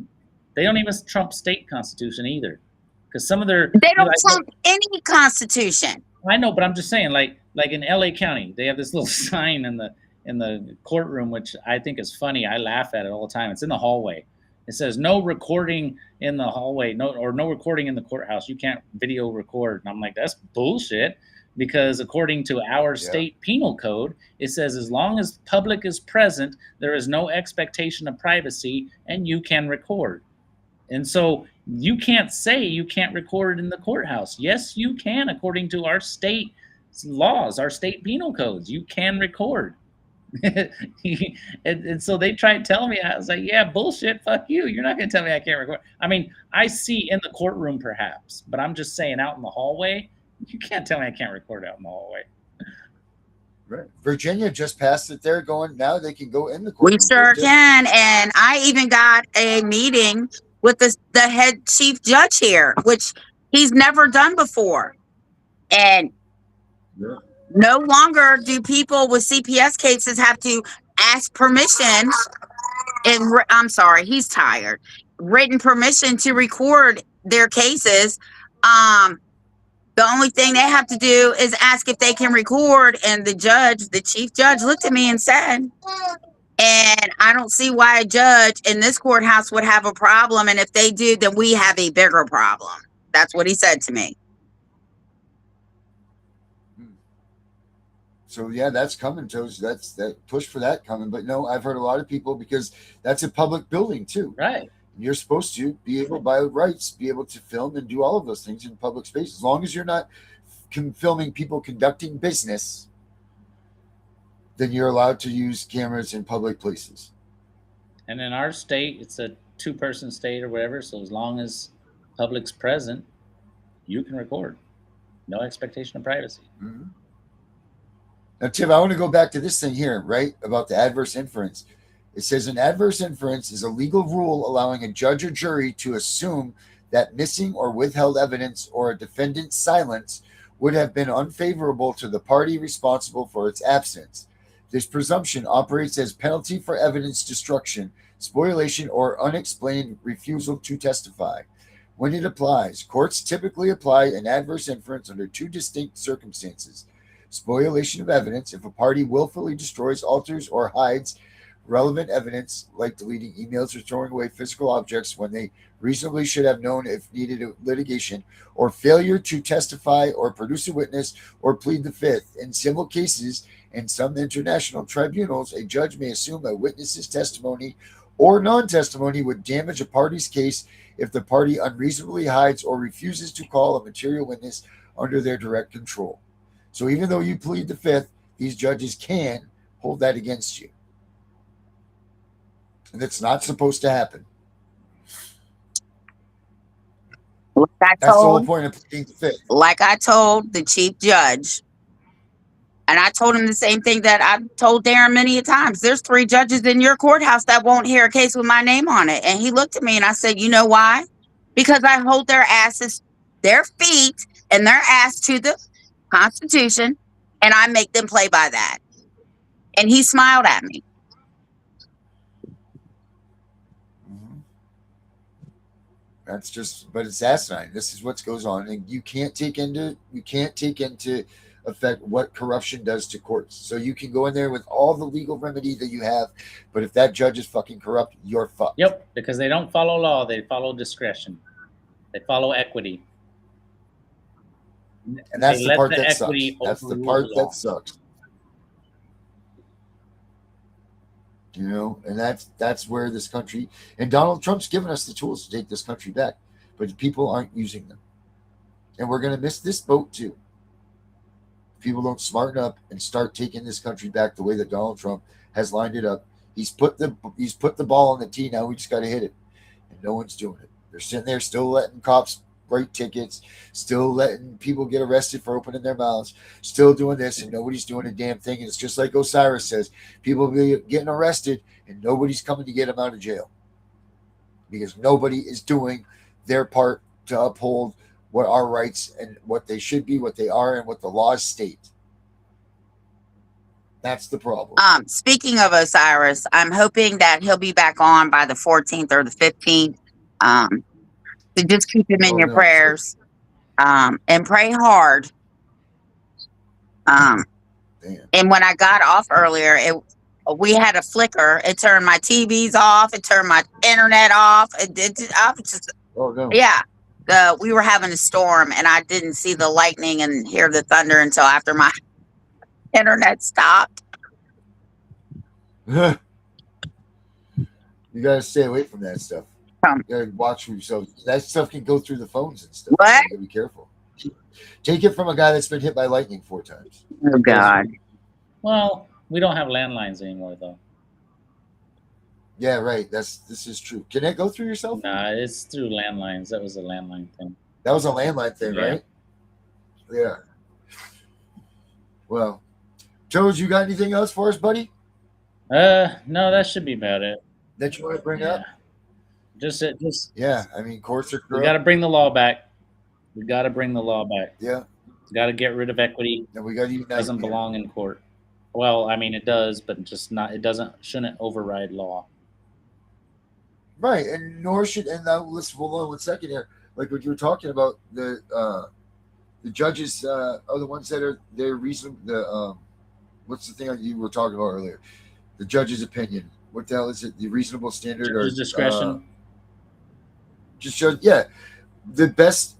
They don't even trump state constitution either. Because some of their they don't trump any constitution. I know, but I'm just saying, like in LA County, they have this little sign in the courtroom, which I think is funny. I laugh at it all the time. It's in the hallway. It says no recording in the hallway, no recording in the courthouse. You can't video record. And I'm like, that's bullshit. Because according to our state penal code, it says as long as public is present, there is no expectation of privacy and you can record. And so you can't say you can't record in the courthouse. Yes, you can, according to our state laws, our state penal codes. You can record. and so they tried to tell me, I was like, yeah, bullshit, fuck you. You're not going to tell me I can't record. I mean, I see in the courtroom perhaps, but I'm just saying out in the hallway, you can't tell me I can't record out in the hallway. Right. Virginia just passed it there going, now they can go in the courtroom. We sure can. And I even got a meeting with the head chief judge here, which he's never done before. And no longer do people with CPS cases have to ask permission. And I'm sorry, he's tired. Written permission to record their cases. The only thing they have to do is ask if they can record. And the chief judge looked at me and said, and I don't see why a judge in this courthouse would have a problem. And if they do, then we have a bigger problem. That's what he said to me. So yeah, that's coming. So that's that push for that coming. But no, I've heard a lot of people, because that's a public building too. Right. You're supposed to be able, by rights, be able to film and do all of those things in public space. As long as you're not filming people conducting business, then you're allowed to use cameras in public places. And in our state, it's a 2-person state or whatever. So as long as public's present, you can record. No expectation of privacy. Mm-hmm. Now, Tiff, I want to go back to this thing here, right, about the adverse inference. It says an adverse inference is a legal rule allowing a judge or jury to assume that missing or withheld evidence or a defendant's silence would have been unfavorable to the party responsible for its absence. This presumption operates as penalty for evidence destruction, spoliation, or unexplained refusal to testify. When it applies, courts typically apply an adverse inference under two distinct circumstances. Spoliation of evidence, if a party willfully destroys, alters, or hides relevant evidence, like deleting emails or throwing away physical objects when they reasonably should have known if needed litigation, or failure to testify or produce a witness or plead the fifth. In civil cases and some international tribunals, a judge may assume a witness's testimony or non-testimony would damage a party's case if the party unreasonably hides or refuses to call a material witness under their direct control. So even though you plead the fifth, these judges can hold that against you. And it's not supposed to happen. That's the whole point of pleading the fifth. Like I told the chief judge, and I told him the same thing that I told Darren many a times. There's 3 judges in your courthouse that won't hear a case with my name on it. And he looked at me and I said, you know why? Because I hold their asses, their feet and their ass to the Constitution, and I make them play by that. And he smiled at me. That's just, but it's asinine. This is what goes on, and you can't take into effect what corruption does to courts. So you can go in there with all the legal remedy that you have, but if that judge is fucking corrupt, you're fucked. Yep, because they don't follow law; they follow discretion. They follow equity, and that's the part that sucks. That's the part that sucks. You know, and that's where this country, and Donald Trump's given us the tools to take this country back, but people aren't using them, and we're going to miss this boat too. People don't smarten up and start taking this country back the way that Donald Trump has lined it up. He's put the ball on the tee. Now we just got to hit it, and no one's doing it. They're sitting there still letting cops write tickets, still letting people get arrested for opening their mouths, still doing this, and nobody's doing a damn thing. And it's just like Osiris says, people be getting arrested and nobody's coming to get them out of jail because nobody is doing their part to uphold what our rights and what they should be, what they are, and what the laws state. That's the problem. Speaking of Osiris, I'm hoping that he'll be back on by the 14th or the 15th. So just keep him in your prayers, and pray hard. And when I got off earlier, we had a flicker. It turned my TVs off. It turned my internet off. Yeah. We were having a storm, and I didn't see the lightning and hear the thunder until after my internet stopped. You gotta stay away from that stuff. You gotta watch for yourself. That stuff can go through the phones and stuff. What? You gotta be careful. Take it from a guy that's been hit by lightning 4 times. Oh God. Well, we don't have landlines anymore, though. Yeah, right. This is true. Can it go through your cell phone? Nah, it's through landlines. That was a landline thing. That was a landline thing, right? Yeah. Well, Toes, you got anything else for us, buddy? No, that should be about it. That you want to bring up? Just yeah. I mean, courts are corrupt. We got to bring the law back. We got to bring the law back. Yeah. Got to get rid of equity. And we got to unite. It doesn't belong in court. Well, I mean, it does, but just not. It shouldn't override law. Right, and nor should. And now let's hold on 1 second here. Like what you were talking about, the judges are the ones that are they're reasonable. What's the thing you were talking about earlier? The judge's opinion. What the hell is it? The reasonable standard Judge's discretion. Just shows, yeah. The best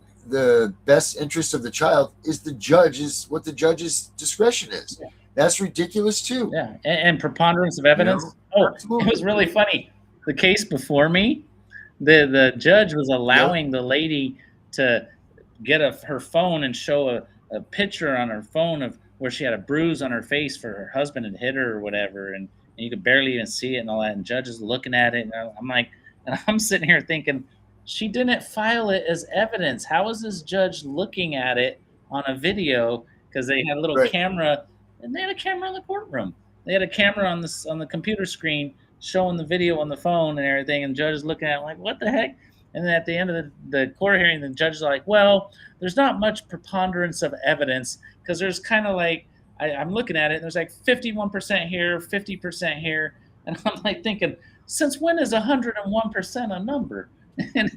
interest of the child is what the judge's discretion is. Yeah. That's ridiculous too. Yeah, and preponderance of evidence. You know? It was really funny. The case before me, the judge was allowing the lady to get her phone and show a picture on her phone of where she had a bruise on her face for her husband had hit her or whatever, and you could barely even see it and all that. And judge is looking at it, and I'm sitting here thinking, she didn't file it as evidence. How is this judge looking at it on a video? Because they had a little camera, and they had a camera in the courtroom. They had a camera on the computer screen showing the video on the phone and everything, and the judge is looking at it like, what the heck? And then at the end of the court hearing, the judge is like, well, there's not much preponderance of evidence, because there's kind of like, I'm looking at it, and there's like 51% here, 50% here. And I'm like thinking, since when is 101% a number? and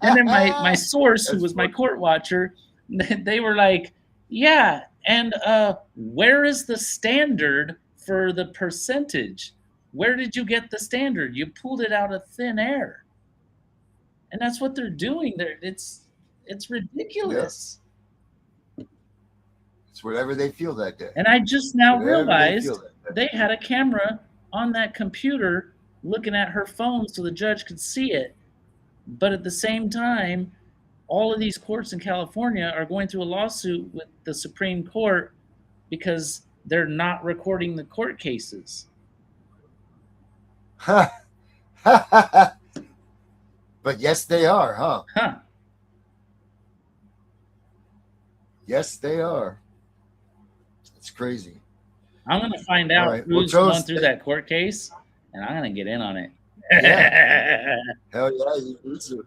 then my source, who was my court watcher, they were like, yeah, and where is the standard for the percentage? Where did you get the standard? You pulled it out of thin air. And that's what they're doing there. It's ridiculous. Yeah. It's whatever they feel that day. And I just now realized they had a camera on that computer looking at her phone so the judge could see it. But at the same time, all of these courts in California are going through a lawsuit with the Supreme Court because they're not recording the court cases. But yes, they are, huh? Yes, they are. It's crazy. I'm going to find out who's going through that court case, and I'm going to get in on it. Yeah. Hell yeah, you need to.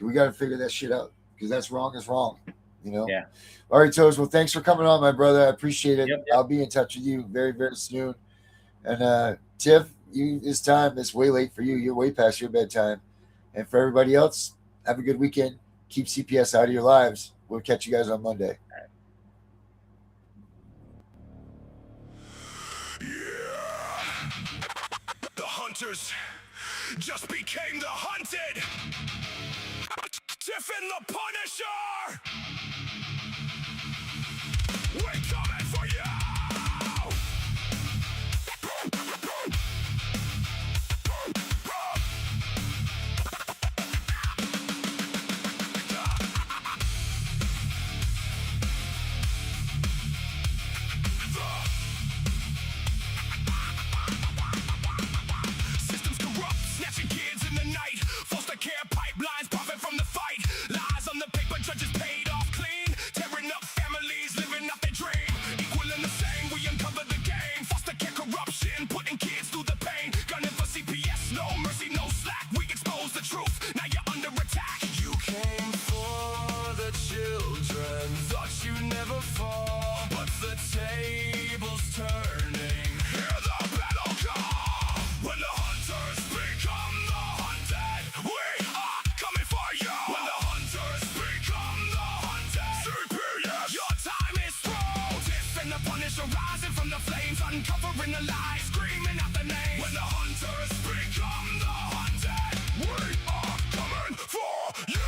We got to figure that shit out, because that's wrong is wrong, you know? Yeah. All right, Toes. Well, thanks for coming on, my brother. I appreciate it. Yep. I'll be in touch with you very, very soon. And Tiff, it's time. It's way late for you. You're way past your bedtime. And for everybody else, have a good weekend. Keep CPS out of your lives. We'll catch you guys on Monday. The hunters just became the hunted. Tiff and the Punisher. We're coming for you. Systems corrupt, snatching kids in the night. Foster care pipelines, profit from the fight. Lies on the paper, judges paid off clean. Tearing up families, living out their dream. Equal and the same, we uncover the game. Foster care corruption, putting kids through the pain. Gunning for CPS, no mercy, no slack. We expose the truth, now you're under attack. You came for the children, thought you'd never fall. But the table's turning. Hear the battle call. When the hunters become the hunted, we are coming for you. When the hunters become the hunted, CPS, your time is through. Tiff and the Punisher rising from the flames, uncovering the lies, screaming out the names. When the hunters become the hunted, we are coming for you.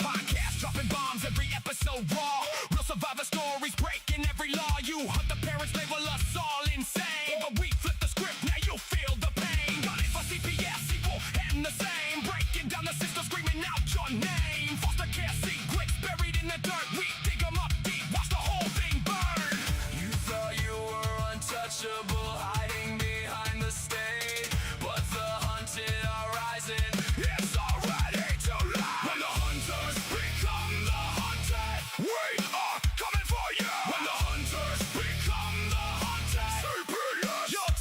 Podcast dropping bombs, every episode raw. Real survivor stories breaking every law. You hunt the parents, label us all insane. But we flip the script, now you feel the pain. Gunning for CPS, equal and the same. Breaking down the system, screaming out your name. Foster care secrets buried in the dirt. We dig them up deep, watch the whole thing burn. You thought you were untouchable, hiding behind the stage. But the hunted are rising, it's already too late. When the hunters become the hunted, we are coming for you. When the hunters become the hunted, CPS, your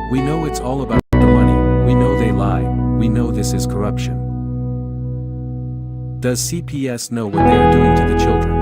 We know it's all about the money, we know they lie, we know this is corruption. Does CPS know what they are doing to the children?